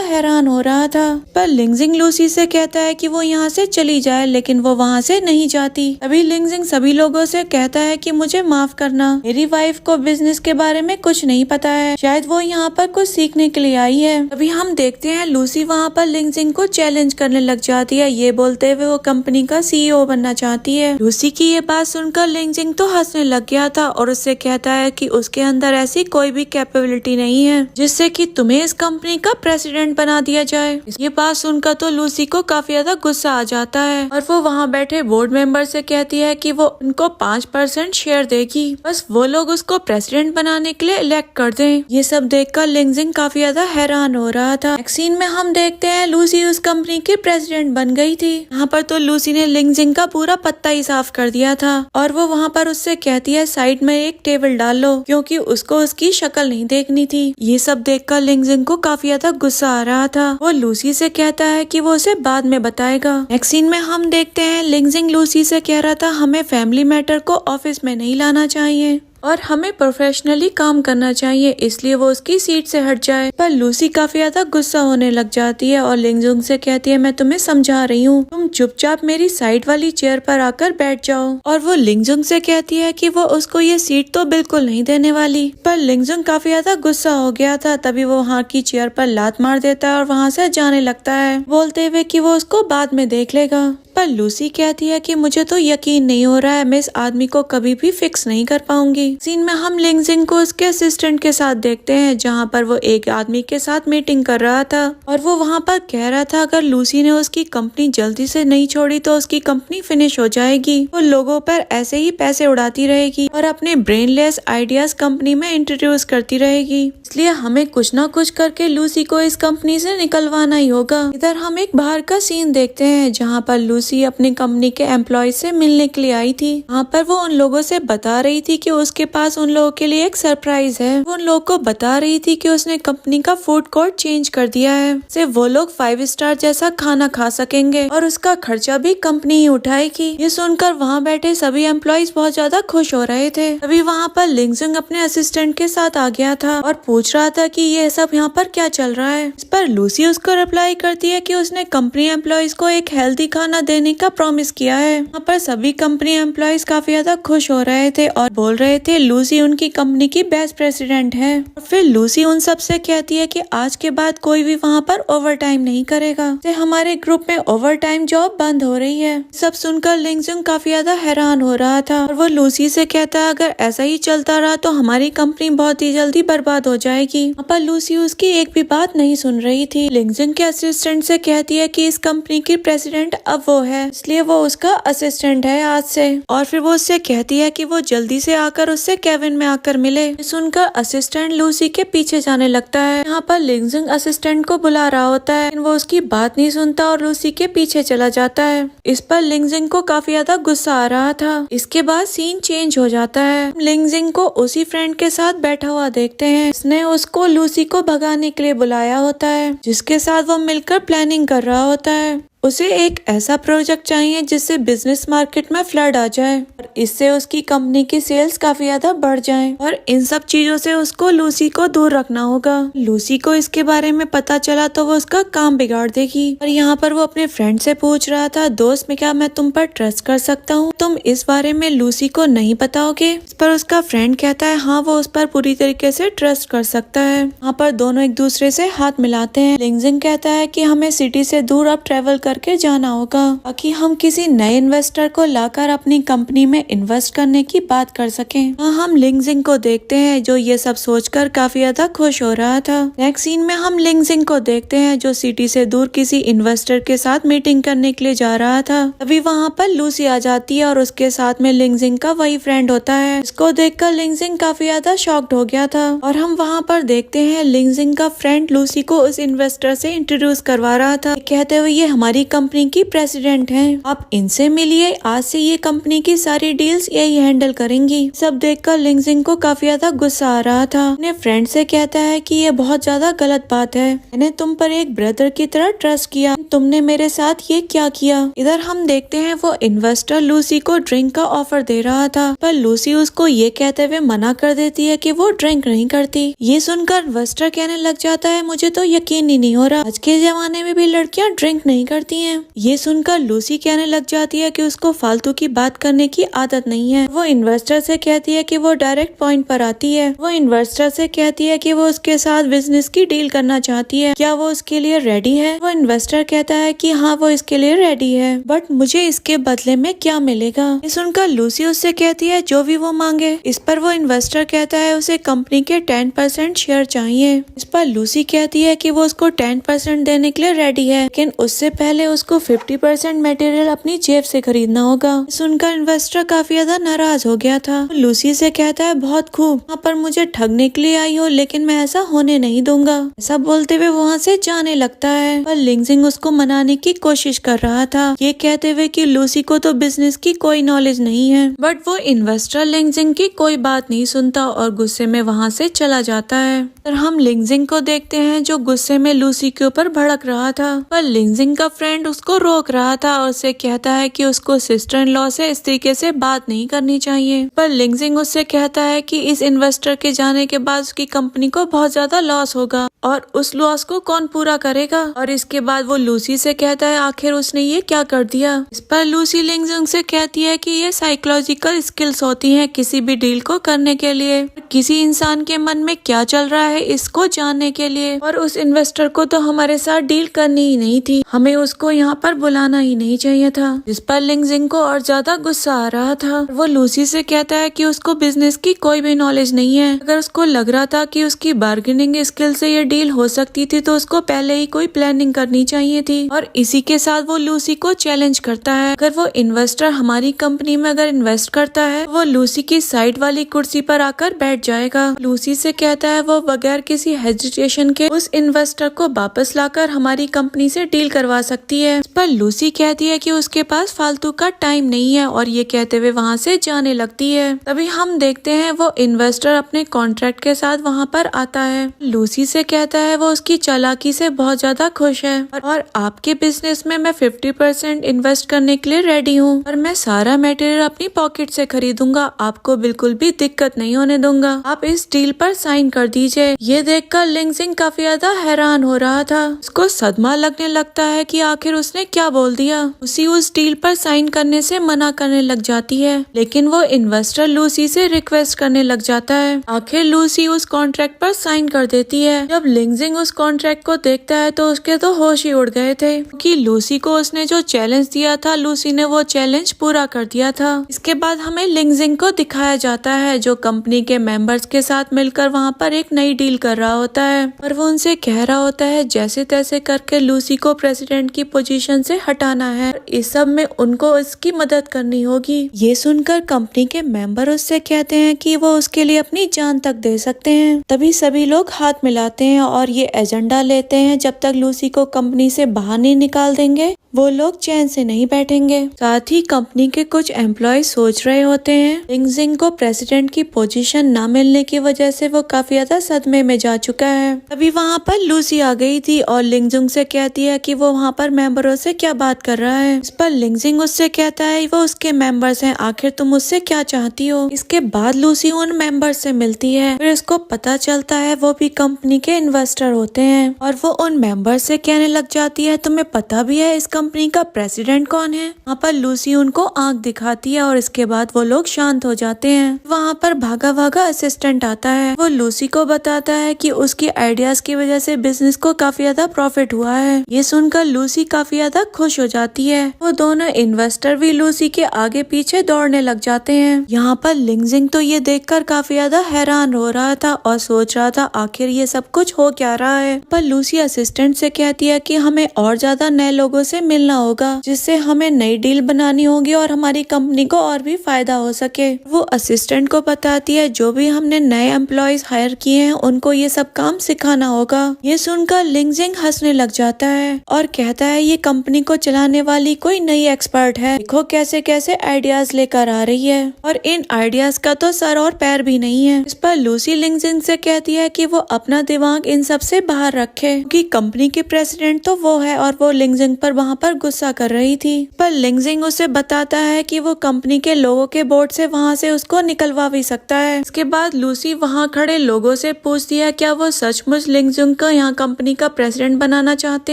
हैरान हो रहा था, पर लिंगजिंग लूसी से कहता है कि वो यहाँ से चली जाए, लेकिन वो वहाँ से नहीं जाती। तभी लिंगजिंग सभी लोगों से कहता है कि मुझे माफ करना, मेरी वाइफ को बिजनेस के बारे में कुछ नहीं पता है, शायद वो यहाँ पर कुछ सीखने के लिए आई है। तभी हम देखते हैं लूसी वहाँ पर लिंगजिंग को चैलेंज करने लग जाती है, ये बोलते हुए वो कंपनी का CEO बनना चाहती है। लूसी की ये बात सुनकर लिंगजिंग तो हंसने लग गया था और उससे कहता है कि उसके अंदर ऐसी कोई भी कैपेबिलिटी नहीं है जिससे कि तुम्हें इस कंपनी का प्रेसिडेंट बना दिया जाए। ये बात सुनकर तो लूसी को काफी ज्यादा गुस्सा आ जाता है और वो वहाँ बैठे बोर्ड मेंबर से कहती है कि वो उनको 5% शेयर देगी, बस वो लोग उसको प्रेसिडेंट बनाने के लिए इलेक्ट कर दें। ये सब देखकर लिंगजिंग काफी ज्यादा हैरान हो रहा था। नेक्स्ट सीन में हम देखते हैं लूसी उस कंपनी की प्रेसिडेंट बन गई थी। यहाँ पर तो लूसी ने लिंगजिंग का पूरा पत्ता ही साफ कर दिया था और वो वहाँ पर उससे कहती है साइड में एक टेबल डाल लो, क्योंकि उसको उसकी शक्ल नहीं देखनी थी। ये सब देखकर लिंगजिंग को काफी ज्यादा गुस्सा आ रहा था। वो लूसी से कहता है कि वो उसे बाद में बताएगा। नेक्स्ट सीन में हम देखते हैं लिंगजिंग लूसी से कह रहा था हमें फैमिली मैटर को ऑफिस में नहीं लाना चाहिए और हमें प्रोफेशनली काम करना चाहिए, इसलिए वो उसकी सीट से हट जाए। पर लूसी काफी ज्यादा गुस्सा होने लग जाती है और लिंगजिंग से कहती है मैं तुम्हें समझा रही हूँ, तुम चुपचाप मेरी साइड वाली चेयर पर आकर बैठ जाओ। और वो लिंगजिंग से कहती है कि वो उसको ये सीट तो बिल्कुल नहीं देने वाली। पर लिंगजिंग काफी ज्यादा गुस्सा हो गया था, तभी वो वहाँ की चेयर पर लात मार देता है और वहाँ से जाने लगता है, बोलते हुए कि वो उसको बाद में देख लेगा। पर लूसी कहती है कि मुझे तो यकीन नहीं हो रहा है, मैं इस आदमी को कभी भी फिक्स नहीं कर पाऊंगी। सीन में हम लिंगजिंग को उसके असिस्टेंट के साथ देखते हैं, जहाँ पर वो एक आदमी के साथ मीटिंग कर रहा था और वो वहाँ पर कह रहा था अगर लूसी ने उसकी कंपनी जल्दी से नहीं छोड़ी तो उसकी कंपनी फिनिश हो जाएगी। वो लोगों पर ऐसे ही पैसे उड़ाती रहेगी और अपने ब्रेनलेस आइडियाज कंपनी में इंट्रोड्यूस करती रहेगी, इसलिए हमें कुछ ना कुछ करके लूसी को इस कंपनी से निकलवाना ही होगा। इधर हम एक बाहर का सीन देखते हैं, जहाँ पर लूसी अपनी कंपनी के एम्प्लॉय से मिलने के लिए आई थी। वहाँ पर वो उन लोगों से बता रही थी कि उसके पास उन लोगों के लिए एक सरप्राइज है। वो उन लोगों को बता रही थी कि उसने कंपनी का फूड कोर्ट चेंज कर दिया है, सिर्फ वो लोग 5 स्टार जैसा खाना खा सकेंगे और उसका खर्चा भी कंपनी ही उठाएगी। ये सुनकर वहाँ बैठे सभी एम्प्लॉयज बहुत ज्यादा खुश हो रहे थे। अभी वहाँ पर लिंगजिंग अपने असिस्टेंट के साथ आ गया था और पूछ रहा था कि ये सब यहाँ पर क्या चल रहा है। इस पर लूसी उसको रिप्लाई करती है कि उसने कंपनी एम्प्लॉयज को एक हेल्दी खाना देने का प्रॉमिस किया है। यहाँ पर सभी कंपनी एम्प्लॉयज काफी ज्यादा खुश हो रहे थे और बोल रहे थे लूसी उनकी कंपनी की बेस्ट प्रेसिडेंट है। और फिर लूसी उन सब से कहती है कि आज के बाद कोई भी वहाँ पर ओवर टाइम नहीं करेगा, तो हमारे ग्रुप में ओवर टाइम जॉब बंद हो रही है। सब सुनकर लिंगजिंग काफी ज्यादा हैरान हो रहा था और वो लूसी से कहता है अगर ऐसा ही चलता रहा तो हमारी कंपनी बहुत ही जल्दी बर्बाद हो जाएगी। यहाँ पर लूसी उसकी एक भी बात नहीं सुन रही थी। लिंगजिंग के असिस्टेंट से कहती है कि इस कंपनी की प्रेसिडेंट अब वो है, इसलिए वो उसका असिस्टेंट है आज से। और फिर वो उससे कहती है कि वो जल्दी से आकर उससे केविन में आकर मिले। सुनकर असिस्टेंट लूसी के पीछे जाने लगता है। यहाँ पर लिंगजिंग असिस्टेंट को बुला रहा होता है, लेकिन वो उसकी बात नहीं सुनता और लूसी के पीछे चला जाता है। इस पर लिंगजिंग को काफी ज्यादा गुस्सा आ रहा था। इसके बाद सीन चेंज हो जाता है। लिंगजिंग को उसी फ्रेंड के साथ बैठा हुआ देखते हैं, इसने उसको लूसी को भगाने के लिए बुलाया होता है, जिसके साथ वो मिलकर प्लानिंग कर रहा होता है। उसे एक ऐसा प्रोजेक्ट चाहिए जिससे बिजनेस मार्केट में फ्लड आ जाए और इससे उसकी कंपनी की सेल्स काफी ज्यादा बढ़ जाएं और इन सब चीजों से उसको लूसी को दूर रखना होगा। लूसी को इसके बारे में पता चला तो वो उसका काम बिगाड़ देगी। और यहाँ पर वो अपने फ्रेंड से पूछ रहा था दोस्त में क्या मैं तुम पर ट्रस्ट कर सकता हूँ, तुम इस बारे में लूसी को नहीं बताओगे। इस पर उसका फ्रेंड कहता है हाँ वो उस पर पूरी तरीके से ट्रस्ट कर सकता है। यहाँ पर दोनों एक दूसरे से हाथ मिलाते हैं। लिंगजिंग कहता है कि हमें सिटी से दूर अब ट्रेवल कर करके जाना होगा ताकि हम किसी नए इन्वेस्टर को लाकर अपनी कंपनी में इन्वेस्ट करने की बात कर सकें। हम लिंगजिंग को देखते हैं जो ये सब सोचकर काफी ज्यादा खुश हो रहा था। नेक्स्ट सीन में हम लिंगजिंग को देखते हैं जो सिटी से दूर किसी इन्वेस्टर के साथ मीटिंग करने के लिए जा रहा था। तभी वहाँ पर लूसी आ जाती है और उसके साथ में लिंगजिंग का वही फ्रेंड होता है। इसको देखकर लिंगजिंग काफी ज्यादा शॉक्ड हो गया था और हम वहाँ पर देखते हैं लिंगजिंग का फ्रेंड लूसी को उस इन्वेस्टर से इंट्रोड्यूस करवा रहा था, कहते हुए ये हमारी कंपनी की प्रेसिडेंट हैं, आप इनसे मिलिए, आज से ये कंपनी की सारी डील्स यही हैंडल करेंगी। सब देखकर लिंगजिंग को काफी ज्यादा गुस्सा आ रहा था। अपने फ्रेंड से कहता है कि ये बहुत ज्यादा गलत बात है, मैंने तुम पर एक ब्रदर की तरह ट्रस्ट किया, तुमने मेरे साथ ये क्या किया। इधर हम देखते हैं वो इन्वेस्टर लूसी को ड्रिंक का ऑफर दे रहा था पर लूसी उसको ये कहते हुए मना कर देती है कि वो ड्रिंक नहीं करती। ये सुनकर इन्वेस्टर कहने लग जाता है मुझे तो यकीन ही नहीं हो रहा, आज के जमाने में भी लड़कियां ड्रिंक नहीं करती हैं। ये सुनकर लूसी कहने लग जाती है कि उसको फालतू की बात करने की आदत नहीं है। वो इन्वेस्टर से कहती है कि वो डायरेक्ट पॉइंट पर आती है। वो इन्वेस्टर से कहती है कि वो उसके साथ बिजनेस की डील करना चाहती है, क्या वो उसके लिए रेडी है। वो इन्वेस्टर कहता है कि हाँ वो इसके लिए रेडी है, बट मुझे इसके बदले में क्या मिलेगा। ये सुनकर लूसी उससे कहती है जो भी वो मांगे। इस पर वो इन्वेस्टर कहता है उसे कंपनी के 10% शेयर चाहिए। इस पर लूसी कहती है कि वो उसको 10% देने के लिए रेडी है, लेकिन उससे पहले उसको 50% मटेरियल अपनी जेब से खरीदना होगा। सुनकर इन्वेस्टर काफी ज्यादा नाराज हो गया था। लूसी से कहता है बहुत खूब, यहाँ पर मुझे ठगने के लिए आई हो, लेकिन मैं ऐसा होने नहीं दूंगा। ऐसा बोलते हुए वहाँ से जाने लगता है पर लिंगजिंग उसको मनाने की कोशिश कर रहा था, ये कहते हुए कि लूसी को तो बिजनेस की कोई नॉलेज नहीं है। बट वो इन्वेस्टर लिंगजिंग की कोई बात नहीं सुनता और गुस्से में वहाँ से चला जाता है। और हम लिंगजिंग को देखते हैं जो गुस्से में लूसी के ऊपर भड़क रहा था पर लिंगजिंग का फ्रेंड उसको रोक रहा था और उससे कहता है कि उसको सिस्टर इन लॉ से इस तरीके से बात नहीं करनी चाहिए। पर लिंगजिंग उससे कहता है कि इस इन्वेस्टर के जाने के बाद उसकी कंपनी को बहुत ज्यादा लॉस होगा और उस लॉस को कौन पूरा करेगा। और इसके बाद वो लूसी से कहता है आखिर उसने ये क्या कर दिया। इस पर लूसी लिंगजिंग से कहती है कि ये साइकोलॉजिकल स्किल्स होती हैं किसी भी डील को करने के लिए, किसी इंसान के मन में क्या चल रहा है इसको जानने के लिए। और उस इन्वेस्टर को तो हमारे साथ डील करनी ही नहीं थी, हमें उसको यहाँ पर बुलाना ही नहीं चाहिए था। इस पर लिंगजिंग को और ज्यादा गुस्सा आ रहा था। वो लूसी से कहता है कि उसको बिजनेस की कोई भी नॉलेज नहीं है, अगर उसको लग रहा था कि उसकी बार्गेनिंग स्किल से ये डील हो सकती थी तो उसको पहले ही कोई प्लानिंग करनी चाहिए थी। और इसी के साथ वो लूसी को चैलेंज करता है, अगर वो इन्वेस्टर हमारी कंपनी में अगर इन्वेस्ट करता है वो लूसी की साइड वाली कुर्सी पर आकर बैठ जाएगा। लूसी से कहता है वो बगैर किसी हेजिटेशन के उस इन्वेस्टर को वापस लाकर हमारी कंपनी से डील करवा सकती है। इस पर लूसी कहती है कि उसके पास फालतू का टाइम नहीं है और ये कहते हुए वहाँ से जाने लगती है। तभी हम देखते हैं वो इन्वेस्टर अपने कॉन्ट्रैक्ट के साथ वहाँ पर आता है। लूसी से कहता है वो उसकी चालाकी से बहुत ज्यादा खुश है और आपके बिजनेस में मैं 50% इन्वेस्ट करने के लिए रेडी हूँ और मैं सारा मटेरियल अपनी पॉकेट से खरीदूंगा, आपको बिल्कुल भी दिक्कत नहीं होने दूंगा, आप इस डील पर साइन कर दीजिए। ये देखकर लिंगजिंग काफी ज्यादा हैरान हो रहा था, उसको सदमा लगने लगता है कि आखिर उसने क्या बोल दिया। उसी उस डील पर साइन करने से मना करने लग जाती है, लेकिन वो इन्वेस्टर लूसी से रिक्वेस्ट करने लग जाता है। आखिर लूसी उस कॉन्ट्रैक्ट पर साइन कर देती है। जब लिंगजिंग उस कॉन्ट्रैक्ट को देखता है तो उसके तो होश ही उड़ गए थे, क्योंकि लूसी को उसने जो चैलेंज दिया था लूसी ने वो चैलेंज पूरा कर दिया था। इसके बाद हमें लिंगजिंग को दिखाया जाता है जो कंपनी के मेंबर्स के साथ मिलकर वहाँ पर एक नई डील कर रहा होता है और वो उनसे कह रहा होता है जैसे तैसे करके लूसी को प्रेसिडेंट की पोजीशन से हटाना है, इस सब में उनको इसकी मदद करनी होगी। ये सुनकर कंपनी के मेंबर उससे कहते हैं कि वो उसके लिए अपनी जान तक दे सकते हैं। तभी सभी लोग हाथ मिलाते हैं और ये एजेंडा लेते हैं जब तक लूसी को कंपनी से बाहर नहीं निकाल देंगे वो लोग चैन से नहीं बैठेंगे। साथ ही कंपनी के कुछ एम्प्लॉय सोच रहे होते हैं लिंगजिंग को प्रेसिडेंट की पोजीशन न मिलने की वजह से वो काफी ज्यादा सदमे में जा चुका है। अभी वहाँ पर लूसी आ गई थी और लिंगजिंग से कहती है कि वो वहाँ पर मेंबरों से क्या बात कर रहा है। इस पर लिंगजिंग उससे कहता है वो उसके मेंबर्स हैं, आखिर तुम उससे क्या चाहती हो। इसके बाद लूसी उन मेंबर्स से मिलती है, फिर उसको पता चलता है वो भी कंपनी के इन्वेस्टर होते हैं और वो उन मेंबर्स से कहने लग जाती है तुम्हें पता भी है इस कंपनी का प्रेसिडेंट कौन है। वहाँ पर लूसी उनको आंख दिखाती है और इसके बाद वो लोग शांत हो जाते हैं। वहाँ पर भागा भागा असिस्टेंट आता है, वो लूसी को बताता है कि उसकी आइडियाज की वजह से बिजनेस को काफी ज्यादा प्रॉफिट हुआ है। ये सुनकर लूसी लूसी काफी ज्यादा खुश हो जाती है। वो दोनों इन्वेस्टर भी लूसी के आगे पीछे दौड़ने लग जाते हैं। यहाँ पर लिंगजिंग तो ये देखकर काफी ज्यादा हैरान हो रहा था और सोच रहा था आखिर ये सब कुछ हो क्या रहा है। पर लूसी असिस्टेंट से कहती है कि हमें और ज्यादा नए लोगों से मिलना होगा, जिससे हमें नई डील बनानी होगी और हमारी कंपनी को और भी फायदा हो सके। वो असिस्टेंट को बताती है जो भी हमने नए एम्प्लॉयज हायर किए हैं उनको ये सब काम सिखाना होगा। ये सुनकर लिंगजिंग हंसने लग जाता है और कहता है ये कंपनी को चलाने वाली कोई नई एक्सपर्ट है, देखो कैसे कैसे आइडियाज लेकर आ रही है और इन आइडियाज का तो सर और पैर भी नहीं है। इस पर लूसी लिंगजिंग से कहती है कि वो अपना दिमाग इन सब से बाहर रखे क्योंकि कंपनी की प्रेसिडेंट तो वो है और वो लिंगजिंग पर वहाँ पर गुस्सा कर रही थी। पर लिंगजिंग उसे बताता है कि वो कंपनी के लोगों के बोर्ड से वहाँ से उसको निकलवा भी सकता है। इसके बाद लूसी वहाँ खड़े लोगों से पूछती है क्या वो सचमुच लिंगजिंग को यहाँ कंपनी का प्रेसिडेंट बनाना चाहते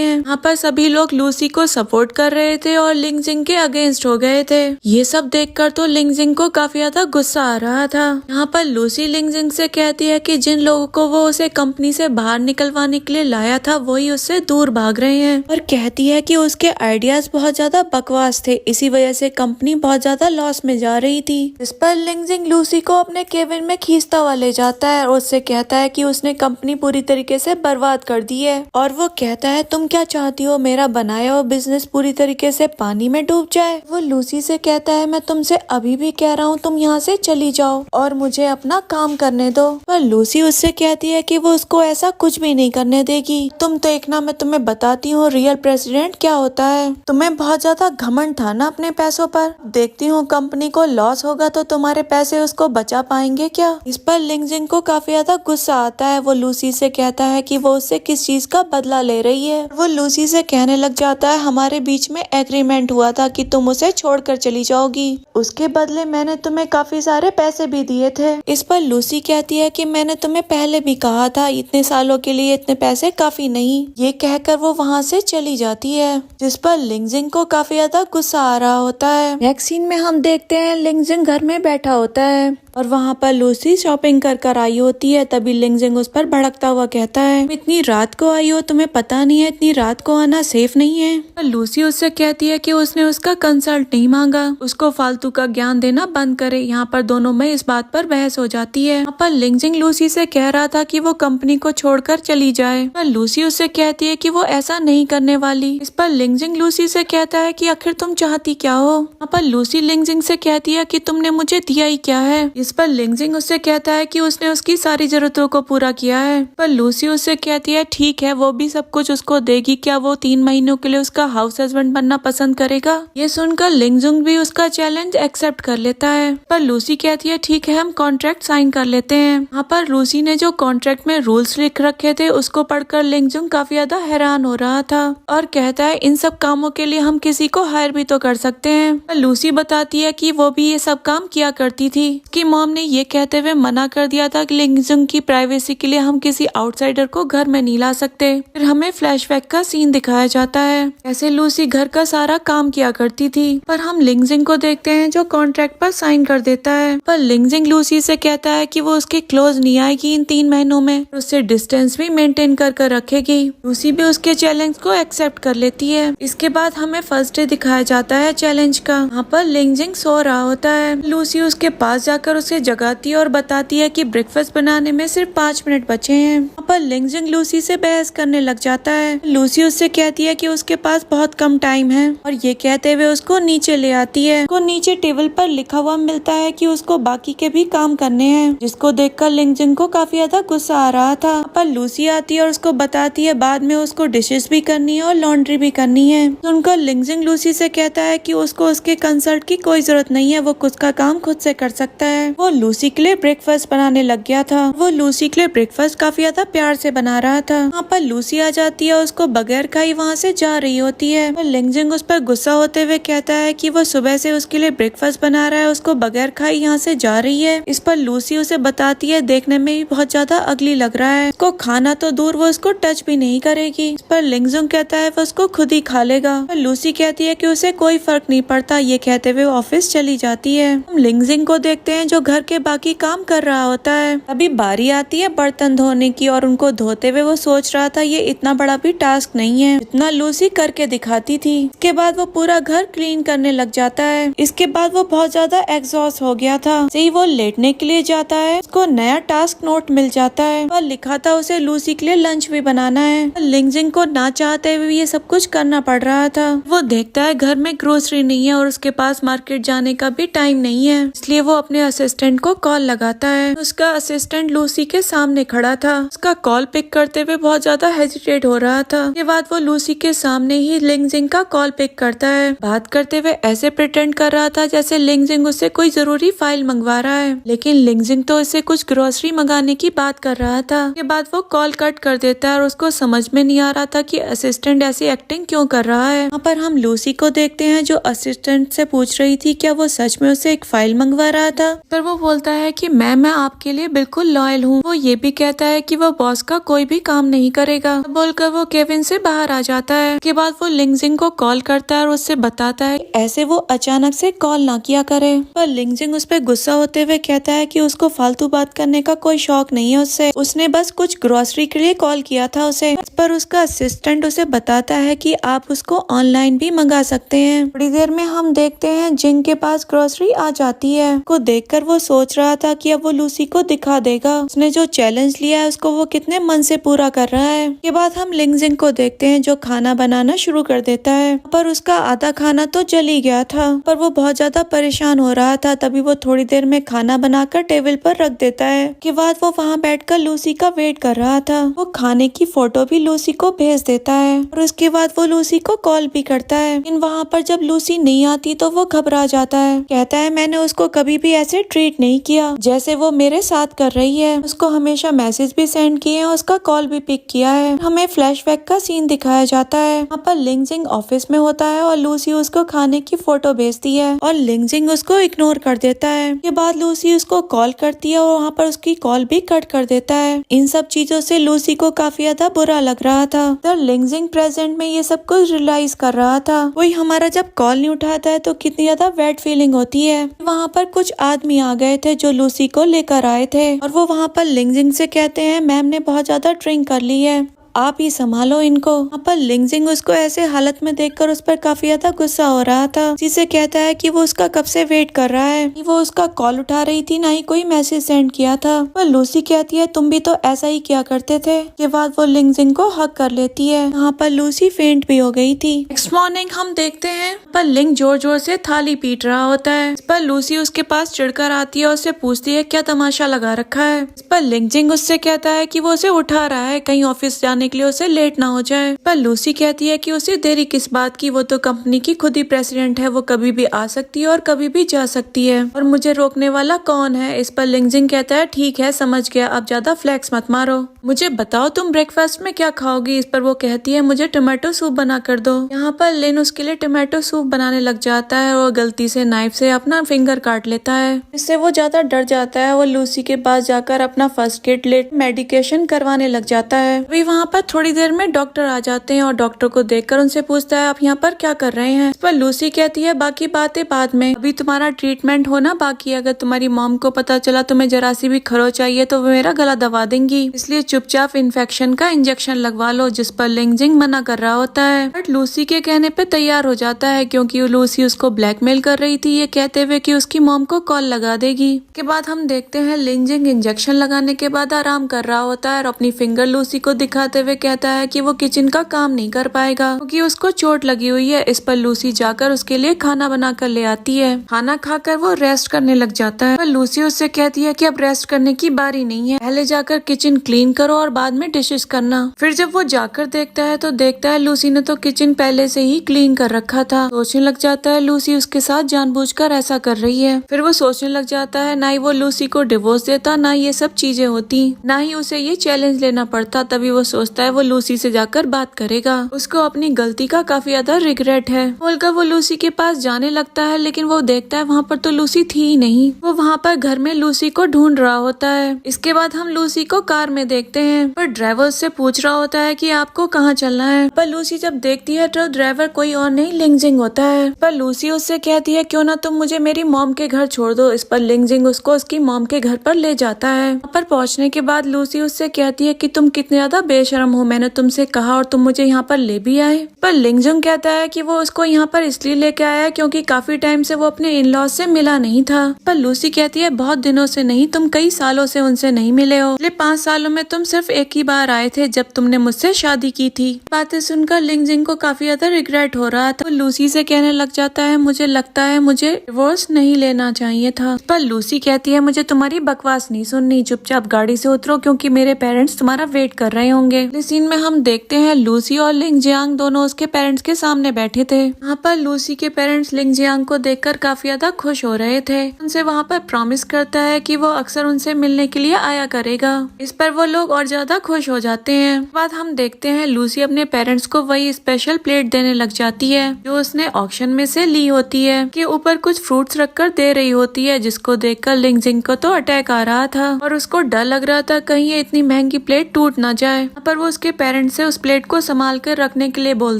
हैं। यहाँ पर सभी लोग लूसी को सपोर्ट कर रहे थे और लिंगजिंग के अगेंस्ट हो गए थे। ये सब देखकर तो लिंगजिंग को काफी ज्यादा गुस्सा आ रहा था। यहाँ पर लूसी लिंगजिंग से कहती है कि जिन लोगों को वो उसे कंपनी से बाहर निकलवाने के लिए लाया था वही उससे दूर भाग रहे हैं और कहती है कि उसके आइडियाज बहुत ज्यादा बकवास थे, इसी वजह से कंपनी बहुत ज्यादा लॉस में जा रही थी। इस पर लिंगजिंग लूसी को अपने केबिन में खींचता हुआ ले जाता है और उससे कहता है कि उसने कंपनी पूरी तरीके से बर्बाद कर दी है और वो कहता है तुम क्या चाहती हो, मेरा बनाया हुआ बिजनेस पूरी तरीके से पानी में डूब जाए। वो लूसी से कहता है मैं तुमसे अभी भी कह रहा हूँ तुम यहाँ से चली जाओ और मुझे अपना काम करने दो। पर लूसी उससे कहती है कि वो उसको ऐसा कुछ भी नहीं करने देगी। तुम तो एक ना, मैं तुम्हें बताती हूँ रियल प्रेसिडेंट क्या होता है। तुम्हें बहुत ज्यादा घमंड था ना अपने पैसों पर, देखती हूँ कंपनी को लॉस होगा तो तुम्हारे पैसे उसको बचा पाएंगे क्या। इस पर लिंगजिंग को काफी ज्यादा गुस्सा आता है। वो लूसी से कहता है कि वो उससे किस चीज का बदला ले रही है। वो लूसी से कहने लग जाता है हमारे बीच में एग्रीमेंट हुआ था कि तुम उसे छोड़कर चली जाओगी, उसके बदले मैंने तुम्हें काफी सारे पैसे भी दिए थे। इस पर लूसी कहती है कि मैंने तुम्हें पहले भी कहा था इतने सालों के लिए इतने पैसे काफी नहीं। ये कहकर वो वहाँ से चली जाती है, जिस पर लिंगजिंग को काफी ज्यादा गुस्सा आ रहा होता है। नेक्स्ट सीन में हम देखते हैं लिंगजिंग घर में बैठा होता है और वहाँ पर लूसी शॉपिंग कर आई होती है। तभी लिंगजिंग उस पर भड़कता हुआ कहता है इतनी रात को आई हो, तुम्हें पता नहीं है इतनी रात को आना सेफ नहीं है। पर लूसी उससे कहती है कि उसने उसका कंसल्ट नहीं मांगा, उसको फालतू का ज्ञान देना बंद करे। यहाँ पर दोनों में इस बात पर बहस हो जाती है। यहाँ पर लिंगजिंग लूसी से कह रहा था कि वो कंपनी को छोड़कर चली जाए, पर लूसी उससे कहती है कि वो ऐसा नहीं करने वाली। इस पर लिंगजिंग लूसी से कहता है कि आखिर तुम चाहती क्या हो। यहाँ पर लूसी लिंगजिंग से कहती है कि तुमने मुझे दिया ही क्या है। इस पर लिंगजिंग उससे कहता है कि उसने उसकी सारी जरूरतों को पूरा किया है। पर लूसी उससे कहती है ठीक है वो भी सब कुछ उसको देगी, क्या वो 3 महीनों के लिए उसका हाउस हस्बैंड बनना पसंद करेगा। ये सुनकर लिंगजिंग भी उसका चैलेंज एक्सेप्ट कर लेता है। पर लूसी कहती है ठीक है हम कॉन्ट्रैक्ट साइन कर लेते हैं। यहाँ पर लूसी ने जो कॉन्ट्रैक्ट में रूल्स लिख रखे थे उसको पढ़कर लिंगजिंग काफी ज्यादा हैरान हो रहा था और कहता है इन सब कामों के लिए हम किसी को हायर भी तो कर सकते हैं। पर लूसी बताती है कि वो भी ये सब काम किया करती थी। उसकी मॉम ने ये कहते हुए मना कर दिया था कि लिंगजिंग की प्राइवेसी के लिए हम किसी आउटसाइडर को घर में नहीं ला सकते। फिर हमें फ्लैशबैक का सीन दिखाया जाता है ऐसे लूसी घर का सारा काम किया करती थी। पर हम लिंगजिंग को देखते हैं जो कॉन्ट्रैक्ट पर साइन कर देता है। पर लिंगजिंग लूसी से कहता है कि वो उसके क्लोज नहीं आएगी इन 3 महीनों में, उससे डिस्टेंस भी मेंटेन कर रखेगी। लूसी भी उसके चैलेंज को एक्सेप्ट कर लेती है। इसके बाद हमें फर्स्ट डे दिखाया जाता है चैलेंज का। यहाँ पर लिंगजिंग सो रहा होता है। लूसी उसके पास जाकर उसे जगाती है और बताती है कि ब्रेकफास्ट बनाने में सिर्फ 5 मिनट बचे हैं। यहाँ पर लिंगजिंग लूसी से बहस करने लग जाता है। लूसी उससे कहती है कि उसके पास बहुत कम टाइम है और ये कहते हुए उसको नीचे ले आती है। उसको नीचे टेबल पर लिखा हुआ मिलता है कि उसको बाकी के भी काम करने हैं, जिसको देखकर लिंगजिंग को काफी ज्यादा गुस्सा आ रहा था। पर लूसी आती है और उसको बताती है बाद में उसको डिशेस भी करनी है और लॉन्ड्री भी करनी है। सुनकर लिंगजिंग लूसी से कहता है कि उसको उसके कंसल्ट की कोई जरूरत नहीं है, वो खुद का काम खुद से कर सकता है। वो लूसी के लिए ब्रेकफास्ट बनाने लग गया था। वो लूसी के लिए ब्रेकफास्ट काफी ज्यादा प्यार से बना रहा था। वहाँ पर लूसी आ जाती है, उसको बगैर खाई वहाँ से जा रही होती है। और लिंगजिंग उस पर गुस्सा होते हुए कहता है कि वो सुबह से उसके लिए ब्रेकफास्ट बना रहा है, उसको बगैर खाई यहाँ से जा रही है। इस पर लूसी उसे बताती है देखने में भी बहुत ज्यादा अगली लग रहा है, उसको खाना तो दूर वो उसको टच भी नहीं करेगी। इस पर लिंगजिंग कहता है वो उसको खुद ही खा लेगा। और लूसी कहती है कि उसे कोई फर्क नहीं पड़ता। ये कहते हुए ऑफिस चली जाती है। हम लिंगजिंग को देखते हैं जो घर के बाकी काम कर रहा होता है। अभी बारी आती है बर्तन धोने की और उनको धोते हुए वो सोच रहा था ये इतना बड़ा भी टास्क नहीं है जितना लूसी करके दिखाती थी। इसके बाद वो पूरा घर क्लीन करने लग जाता है। इसके बाद वो बहुत ज्यादा एग्जॉस्ट हो गया था। सही वो लेटने के लिए जाता है, उसको नया टास्क नोट मिल जाता है और लिखा था उसे लूसी के लिए लंच भी बनाना है। लिंगजिंग को ना चाहते हुए ये सब कुछ करना पड़ रहा था। वो देखता है घर में ग्रोसरी नहीं है और उसके पास मार्केट जाने का भी टाइम नहीं है, इसलिए वो अपने असिस्टेंट को कॉल लगाता है। उसका असिस्टेंट लूसी के सामने खड़ा था। उसका कॉल पिक करते हुए बहुत ज्यादा हेजिटेट हो रहा था। के बाद वो लूसी के सामने ही लिंगजिंग का कॉल पिक करता है। बात करते हुए ऐसे प्रिटेंड कर रहा था जैसे लिंगजिंग उससे कोई जरूरी फाइल मंगवा रहा है, लेकिन लिंगजिंग तो इससे कुछ ग्रोसरी मंगाने की बात कर रहा था। के बाद वो कॉल कट कर देता है और उसको समझ में नहीं आ रहा था कि असिस्टेंट ऐसी एक्टिंग क्यों कर रहा है। यहाँ पर हम लूसी को देखते हैं जो असिस्टेंट से पूछ रही थी क्या वो सच में उसे एक फाइल मंगवा रहा था। पर वो बोलता है कि मैं आपके लिए बिल्कुल लॉयल हूँ। वो ये भी कहता है कि वो बॉस का कोई भी काम नहीं करेगा। बोलकर वो केविन से बाहर आ जाता है। के बाद वो लिंगजिंग को कॉल करता है और उससे बताता है ऐसे वो अचानक से कॉल ना किया करे। पर लिंगजिंग उस पर गुस्सा होते हुए कहता है कि उसको फालतू बात करने का कोई शौक नहीं है उसने बस कुछ ग्रोसरी के लिए कॉल किया था उसे। पर उसका असिस्टेंट उसे बताता है कि आप उसको ऑनलाइन भी मंगा सकते हैं। थोड़ी देर में हम देखते हैं जिंग के पास ग्रोसरी आ जाती है। को देखकर वो सोच रहा था कि अब वो लूसी को दिखा देगा उसने जो चैलेंज लिया है उसको वो कितने मन से पूरा कर रहा है। के बाद हम लिंगजिंग को देखते हैं जो खाना बनाना शुरू कर देता है, पर उसका आधा खाना तो जल ही गया था। पर वो बहुत ज्यादा परेशान हो रहा था। तभी वो थोड़ी देर में खाना बनाकर टेबल पर रख देता है। के बाद वो वहाँ बैठकर लूसी का वेट कर रहा था। वो खाने की फोटो भी लूसी को भेज देता है और उसके बाद वो लूसी को कॉल भी करता है। लेकिन वहाँ पर जब लूसी नहीं आती तो वो घबरा जाता है। कहता है मैंने उसको कभी भी ऐसे ट्रीट नहीं किया जैसे वो मेरे साथ कर रही है। उसको हमेशा मैसेज भी सेंड किए हैं, उसका कॉल भी पिक किया है। हमें फ्लैशबैक का सीन दिखाया जाता है। वहाँ पर लिंगजिंग ऑफिस में होता है और लूसी उसको खाने की फोटो भेजती है और लिंगजिंग उसको इग्नोर कर देता है। के बाद लूसी उसको कॉल करती है और वहाँ पर उसकी कॉल भी कट कर देता है। इन सब चीजों से लूसी को काफी ज्यादा बुरा लग रहा था। तो लिंगजिंग प्रेजेंट में ये सब कुछ रियलाइज कर रहा था। वही हमारा जब कॉल नहीं उठाता है तो कितनी ज्यादा बैड फीलिंग होती है। वहाँ पर कुछ आदमी आ गए थे जो लूसी को लेकर आए थे और वो वहाँ पर लिंगजिंग से कहते हैं मैम ने बहुत ज्यादा ड्रिंक कर ली है, आप ही संभालो इनको। वहाँ पर लिंगजिंग उसको ऐसे हालत में देखकर उस पर काफी ज्यादा गुस्सा हो रहा था, जिसे कहता है कि वो उसका कब से वेट कर रहा है। वो उसका कॉल उठा रही थी, ना ही कोई मैसेज सेंड किया था। पर लूसी कहती है तुम भी तो ऐसा ही किया करते थे। के बाद वो लिंगजिंग को हक कर लेती है। यहाँ पर लूसी फेंट भी हो गई थी। नेक्स्ट मॉर्निंग हम देखते हैं पर लिंग जोर जोर से थाली पीट रहा होता है। इस पर लूसी उसके पास चिढ़कर आती है और उससे पूछती है क्या तमाशा लगा रखा है। इस पर लिंगजिंग उससे कहता है कि वो उसे उठा रहा है कहीं ऑफिस जाने के लिए उसे लेट ना हो जाए। पर लूसी कहती है कि उसे देरी किस बात की, वो तो कंपनी की खुद ही प्रेसिडेंट है, वो कभी भी आ सकती है और कभी भी जा सकती है और मुझे रोकने वाला कौन है। इस पर लिंगजिंग कहता है ठीक है समझ गया, अब ज्यादा फ्लैक्स मत मारो, मुझे बताओ तुम ब्रेकफास्ट में क्या खाओगी। इस पर वो कहती है मुझे टोमेटो सूप बना कर दो। यहाँ पर लिन उसके लिए टोमेटो सूप बनाने लग जाता है और गलती से नाइफ से अपना फिंगर काट लेता है। इससे वो ज्यादा डर जाता है। वो लूसी के पास जाकर अपना फर्स्ट एड मेडिकेशन करवाने लग जाता है। अभी वहाँ पर थोड़ी देर में डॉक्टर आ जाते हैं और डॉक्टर को देखकर उनसे पूछता है आप यहाँ पर क्या कर रहे हैं। इस पर लूसी कहती है बाकी बातें बाद में, अभी तुम्हारा ट्रीटमेंट होना बाकी है। अगर तुम्हारी मॉम को पता चला तुम्हें जरा सी भी खरोच आई है तो वो मेरा गला दबा देंगी, इसलिए चुपचाप इन्फेक्शन का इंजेक्शन लगवा लो। जिस पर लिंगजिंग मना कर रहा होता है बट लूसी के कहने पे तैयार हो जाता है क्योंकि लूसी उसको ब्लैकमेल कर रही थी ये कहते हुए कि उसकी मॉम को कॉल लगा देगी। के बाद हम देखते हैं लिंगजिंग इंजेक्शन लगाने के बाद आराम कर रहा होता है और अपनी फिंगर लूसी को दिखाते हुए कहता है कि वो किचन का काम नहीं कर पाएगा क्योंकि उसको चोट लगी हुई है। इस पर लूसी जाकर उसके लिए खाना बना कर ले आती है। खाना खाकर वो रेस्ट करने लग जाता है पर लूसी उससे कहती है कि अब रेस्ट करने की बारी नहीं है, पहले जाकर किचन क्लीन करो और बाद में डिशेस करना। फिर जब वो जाकर देखता है तो देखता है लूसी ने तो किचन पहले से ही क्लीन कर रखा था। सोचने लग जाता है लूसी उसके साथ जानबूझकर ऐसा कर रही है। फिर वो सोचने लग जाता है ना ही वो लूसी को डिवोर्स देता, ना ये सब चीजें होती, ना ही उसे ये चैलेंज लेना पड़ता। तभी वो सोचता है वो लूसी से जाकर बात करेगा, उसको अपनी गलती का काफी ज्यादा रिग्रेट है बोलकर वो लूसी के पास जाने लगता है। लेकिन वो देखता है वहाँ पर तो लूसी थी ही नहीं। वो वहाँ पर घर में लूसी को ढूंढ रहा होता है। इसके बाद हम लूसी को कार में देखते हैं पर ड्राइवर से पूछ रहा होता है कि आपको कहाँ चलना है। पर लूसी जब देखती है तो ड्राइवर कोई और नहीं लिंगजिंग होता है। पर लूसी उससे कहती है क्यों ना तुम मुझे मेरी मॉम के घर छोड़ दो। इस पर लिंगजिंग उसको उसकी मॉम के घर पर ले जाता है। पर पहुँचने के बाद लूसी उससे कहती है कि तुम कितने ज्यादा बेशर्म बेशर्म हो, मैंने तुमसे कहा और तुम मुझे यहाँ पर ले भी आए। पर लिंगजुंग कहता है कि वो उसको यहाँ पर इसलिए लेके आया क्योंकि काफी टाइम से वो अपने इन लॉज से मिला नहीं था। पर लूसी कहती है बहुत दिनों से नहीं, तुम कई सालों से उनसे नहीं मिले हो। पिछले 5 सालों में तुम सिर्फ एक ही बार आए थे जब तुमने मुझसे शादी की थी। बातें सुनकर लिंगजिंग को काफी ज्यादा रिग्रेट हो रहा था। वो लूसी से कहने लग जाता है मुझे लगता है मुझे डिवोर्स नहीं लेना चाहिए था। पर लूसी कहती है मुझे तुम्हारी बकवास नहीं सुननी, चुपचाप गाड़ी से उतरो क्योंकि मेरे पेरेंट्स तुम्हारा वेट कर रहे होंगे। इस सीन में हम देखते हैं लूसी और लिंगजियांग दोनों उसके पेरेंट्स के सामने बैठे थे। वहाँ पर लूसी के पेरेंट्स लिंगजियांग को देखकर काफी ज्यादा खुश हो रहे थे। उनसे वहाँ पर प्रॉमिस करता है कि वो अक्सर उनसे मिलने के लिए आया करेगा। इस पर वो लोग और ज्यादा खुश हो जाते हैं। बाद हम देखते हैं लूसी अपने पेरेंट्स को वही स्पेशल प्लेट देने लग जाती है जो उसने ऑक्शन में से ली होती है, के ऊपर कुछ फ्रूट्स रखकर दे रही होती है, जिसको देखकर लिंगजिंग को तो अटैक आ रहा था और उसको डर लग रहा था कहीं ये इतनी महंगी प्लेट टूट ना जाए। पर वो उसके पेरेंट्स से उस प्लेट को संभाल कर रखने के लिए बोल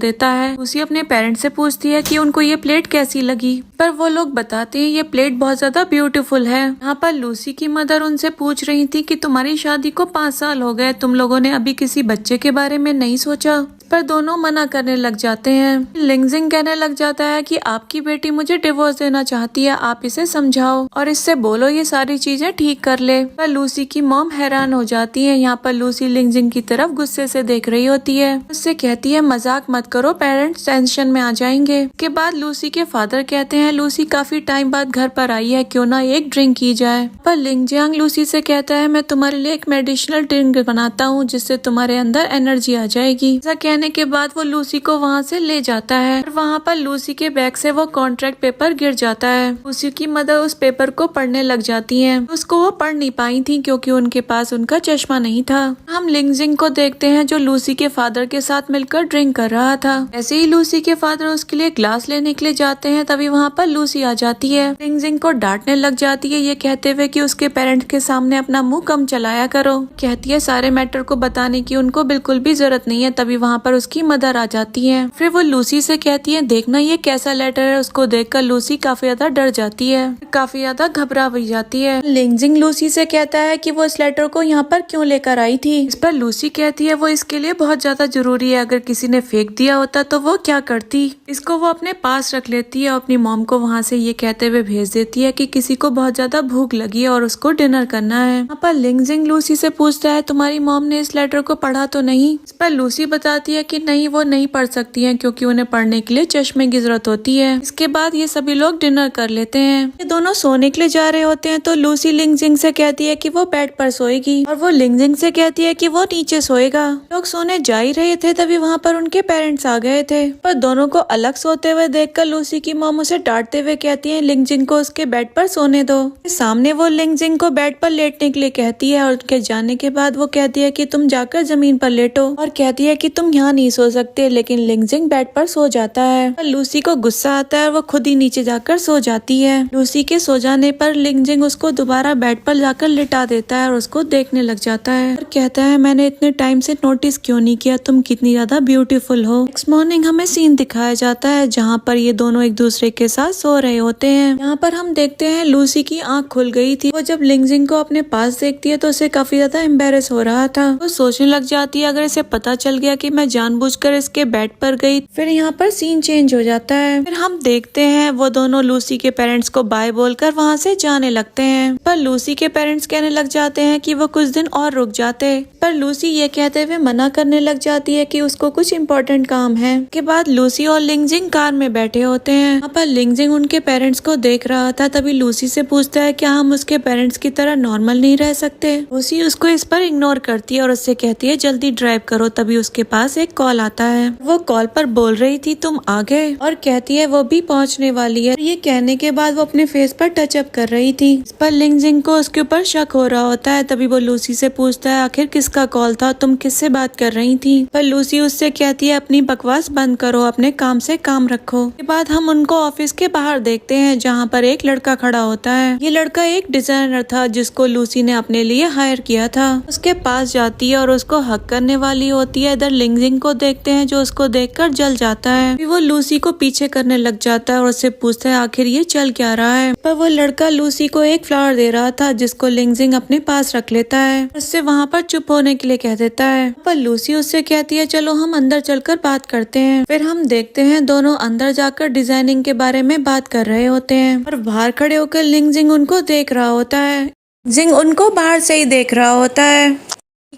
देता है। लूसी अपने पेरेंट्स से पूछती है कि उनको ये प्लेट कैसी लगी, पर वो लोग बताते हैं ये प्लेट बहुत ज्यादा ब्यूटीफुल है। यहाँ पर लूसी की मदर उनसे पूछ रही थी कि तुम्हारी शादी को 5 साल हो गए, तुम लोगों ने अभी किसी बच्चे के बारे में नहीं सोचा। पर दोनों मना करने लग जाते हैं। लिंगजिंग कहने लग जाता है कि आपकी बेटी मुझे डिवोर्स देना चाहती है, आप इसे समझाओ और इससे बोलो ये सारी चीजें ठीक कर ले। पर लूसी की मॉम हैरान हो जाती है। यहाँ पर लूसी लिंगजिंग की तरफ गुस्से से देख रही होती है। उससे कहती है मजाक मत करो, पेरेंट्स टेंशन में आ जाएंगे। के बाद लूसी के फादर कहते हैं लूसी काफी टाइम बाद घर पर आई है, क्यों ना एक ड्रिंक की जाए। पर लिंगजियांग लूसी से कहता है मैं तुम्हारे लिए एक मेडिसिनल ड्रिंक बनाता हूँ जिससे तुम्हारे अंदर एनर्जी आ जाएगी। ऐसा कहने के बाद वो लूसी को वहाँ से ले जाता है और वहाँ पर लूसी के बैग से वो कॉन्ट्रैक्ट पेपर गिर जाता है। लूसी की मदर उस पेपर को पढ़ने लग जाती है। उसको वो पढ़ नहीं पाई थी क्योंकि उनके पास उनका चश्मा नहीं था। हम लिंगजिंग को देखते हैं जो लूसी के फादर के साथ मिलकर ड्रिंक कर रहा था। ऐसे ही लूसी के फादर उसके लिए ग्लास लेने के लिए जाते हैं, तभी वहाँ पर लूसी आ जाती है। लिंगजिंग को डांटने लग जाती है ये कहते हुए कि उसके पेरेंट्स के सामने अपना मुंह कम चलाया करो। कहती है सारे मैटर को बताने की उनको बिल्कुल भी जरूरत नहीं है। तभी वहाँ पर उसकी मदर आ जाती है। फिर वो लूसी से कहती है देखना ये कैसा लेटर है। उसको देखकर लूसी काफी ज्यादा डर जाती है, काफी ज्यादा घबरा भी जाती है। लिंगजिंग लूसी से कहता है कि वो इस लेटर को यहाँ पर क्यों लेकर आई थी। इस पर लूसी कहती है वो इसके लिए बहुत ज्यादा जरूरी है, अगर किसी ने फेंक दिया होता तो वो क्या करती। इसको वो अपने पास रख लेती है और अपनी मॉम को वहाँ से ये कहते हुए भेज देती है कि किसी को बहुत ज्यादा भूख लगी है और उसको डिनर करना है। यहाँ पर लिंगजिंग लूसी से पूछता है तुम्हारी मॉम ने इस लेटर को पढ़ा तो नहीं। इस पर लूसी बताती है कि नहीं वो नहीं पढ़ सकती हैं क्योंकि उन्हें पढ़ने के लिए चश्मे की जरूरत होती है। इसके बाद ये सभी लोग डिनर कर लेते हैं। ये दोनों सोने के लिए जा रहे होते हैं तो लूसी लिंगजिंग से कहती है कि वो बेड पर सोएगी और वो लिंगजिंग से कहती है कि वो नीचे सोएगा। लोग सोने जा ही रहे थे तभी वहाँ पर उनके पेरेंट्स आ गए थे। पर दोनों को अलग सोते हुए देखकर लूसी की मॉम उसे डांटते हुए कहती है लिंगजिंग को उसके बेड पर सोने दो। सामने वो लिंगजिंग को बेड पर लेटने के लिए कहती है और उनके जाने के बाद वो कहती है कि तुम जाकर जमीन पर लेटो और कहती है कि तुम यहाँ नहीं सो सकते। लेकिन लिंगजिंग बेड पर सो जाता है। लूसी को गुस्सा आता है और वो खुद ही नीचे जाकर सो जाती है। लूसी के सो जाने पर लिंगजिंग उसको दोबारा बेड पर जाकर लिटा देता है और उसको देखने लग जाता है और कहता है मैंने इतने टाइम से नोटिस क्यों नहीं किया, तुम कितनी ज्यादा ब्यूटीफुल हो। नेक्स्ट मॉर्निंग हमें सीन दिखाया जाता है जहाँ पर ये दोनों एक दूसरे के साथ सो रहे होते हैं। यहाँ पर हम देखते हैं लूसी की आँख खुल गई थी। वो जब लिंगजिंग को अपने पास देखती है तो उसे काफी ज्यादा एम्बेरस हो रहा था। वो सोचने लग जाती है अगर इसे पता चल गया कि मैं जानबूझकर इसके बेड पर गई। फिर यहाँ पर सीन चेंज हो जाता है। फिर हम देखते हैं वो दोनों लूसी के पेरेंट्स को बाय बोलकर वहाँ से जाने लगते हैं। पर लूसी के पेरेंट्स कहने लग जाते हैं कि वो कुछ दिन और रुक जाते। पर लूसी ये कहते हुए मना करने लग जाती है कि उसको कुछ इम्पोर्टेंट काम है। के बाद लूसी और लिंगजिंग कार में बैठे होते हैं। यहाँ पर लिंगजिंग उनके पेरेंट्स को देख रहा था। तभी लूसी से पूछता है क्या हम उसके पेरेंट्स की तरह नॉर्मल नहीं रह सकते। लूसी उसको इस पर इग्नोर करती है और उससे कहती है जल्दी ड्राइव करो। तभी उसके पास एक कॉल आता है। वो कॉल पर बोल रही थी तुम आ गए और कहती है वो भी पहुंचने वाली है। ये कहने के बाद वो अपने फेस पर टचअप कर रही थी। इस पर लिंगजिंग को उसके ऊपर शक हो रहा होता है। तभी वो लूसी से पूछता है आखिर किसका कॉल था, तुम किससे बात कर रही थी। पर लूसी उससे कहती है अपनी बकवास बंद करो, अपने काम से काम रखो। के बाद हम उनको ऑफिस के बाहर देखते हैं जहाँ पर एक लड़का खड़ा होता है। ये लड़का एक डिजाइनर था जिसको लूसी ने अपने लिए हायर किया था। उसके पास जाती है और उसको हक करने वाली होती है। इधर लिंगजिंग को देखते हैं जो उसको देखकर जल जाता है। फिर वो लूसी को पीछे करने लग जाता है और उससे पूछता है आखिर ये चल क्या रहा है। पर वो लड़का लूसी को एक फ्लावर दे रहा था जिसको लिंगजिंग अपने पास रख लेता है। उससे वहाँ पर चुप होने होने के लिए कह देता है। पर लूसी उससे कहती है चलो हम अंदर चलकर बात करते हैं। फिर हम देखते हैं दोनों अंदर जाकर डिजाइनिंग के बारे में बात कर रहे होते हैं और बाहर खड़े होकर लिंग जिंग उनको देख रहा होता है। जिंग उनको बाहर से ही देख रहा होता है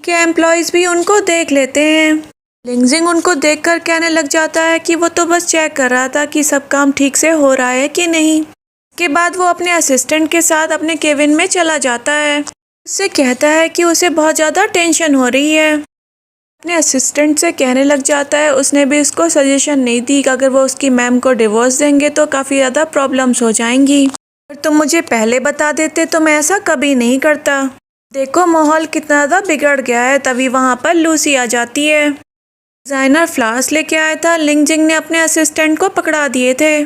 कि एम्प्लॉयज भी उनको देख लेते हैं। लिंगजिंग उनको देखकर कहने लग जाता है कि वो तो बस चेक कर रहा था कि सब काम ठीक से हो रहा है कि नहीं। के बाद वो अपने असिस्टेंट के साथ अपने केबिन में चला जाता है। उससे कहता है कि उसे बहुत ज़्यादा टेंशन हो रही है। अपने असिस्टेंट से कहने लग जाता है उसने भी उसको सजेशन नहीं दी कि अगर वो उसकी मैम को डिवोर्स देंगे तो काफ़ी ज़्यादा प्रॉब्लम्स हो जाएंगी। और तुम मुझे पहले बता देते तो मैं ऐसा कभी नहीं करता। देखो माहौल कितना ज़्यादा बिगड़ गया है। तभी वहाँ पर लूसी आ जाती है। डिज़ाइनर फ्लावर्स लेके आया था। लिंगजिंग ने अपने असिस्टेंट को पकड़ा दिए थे।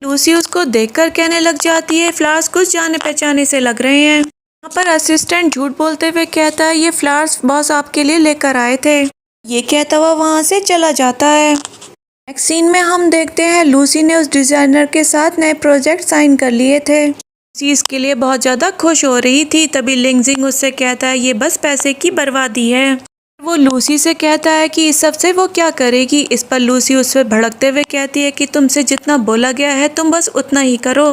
लूसी उसको देखकर कहने लग जाती है फ्लावर्स कुछ जाने पहचाने से लग रहे हैं। यहाँ पर असिस्टेंट झूठ बोलते हुए कहता है ये फ्लावर्स बॉस आपके लिए लेकर आए थे। ये कहता हुआ वहाँ से चला जाता है। नेक्स्ट सीन में हम देखते हैं लूसी ने उस डिज़ाइनर के साथ नए प्रोजेक्ट साइन कर लिए थे। लूसी इसके लिए बहुत ज़्यादा खुश हो रही थी। तभी लिंगजिंग उससे कहता है ये बस पैसे की बर्बादी है। वो लूसी से कहता है कि इस सब से वो क्या करेगी। इस पर लूसी उस पर भड़कते हुए कहती है कि तुमसे जितना बोला गया है तुम बस उतना ही करो।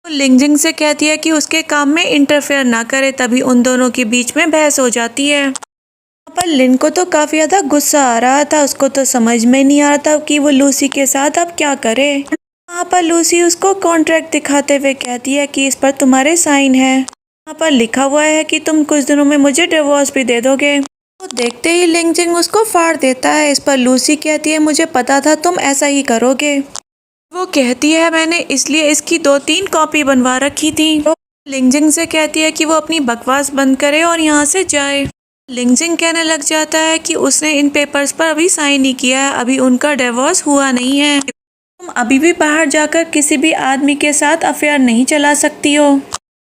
वो लिंगजिंग से कहती है कि उसके काम में इंटरफेयर ना करे। तभी उन दोनों के बीच में बहस हो जाती है। पर लिन को तो काफ़ी ज़्यादा गुस्सा आ रहा था। उसको तो समझ में नहीं आ रहा था कि वो लूसी के साथ अब क्या करे। वहाँ पर लूसी उसको कॉन्ट्रैक्ट दिखाते हुए कहती है कि इस पर तुम्हारे साइन है। वहाँ पर लिखा हुआ है कि तुम कुछ दिनों में मुझे डिवोर्स भी दे दोगे। तो देखते ही लिंगजिंग उसको फाड़ देता है। इस पर लूसी कहती है मुझे पता था तुम ऐसा ही करोगे। वो कहती है मैंने इसलिए इसकी 2-3 कॉपी बनवा रखी थी। तो लिंगजिंग से कहती है कि वो अपनी बकवास बंद करे और यहाँ से जाए। लिंगजिंग कहने लग जाता है कि उसने इन पेपर्स पर अभी साइन नहीं किया है। अभी उनका डिवोर्स हुआ नहीं है। तुम अभी भी बाहर जाकर किसी भी आदमी के साथ अफेयर नहीं चला सकती हो।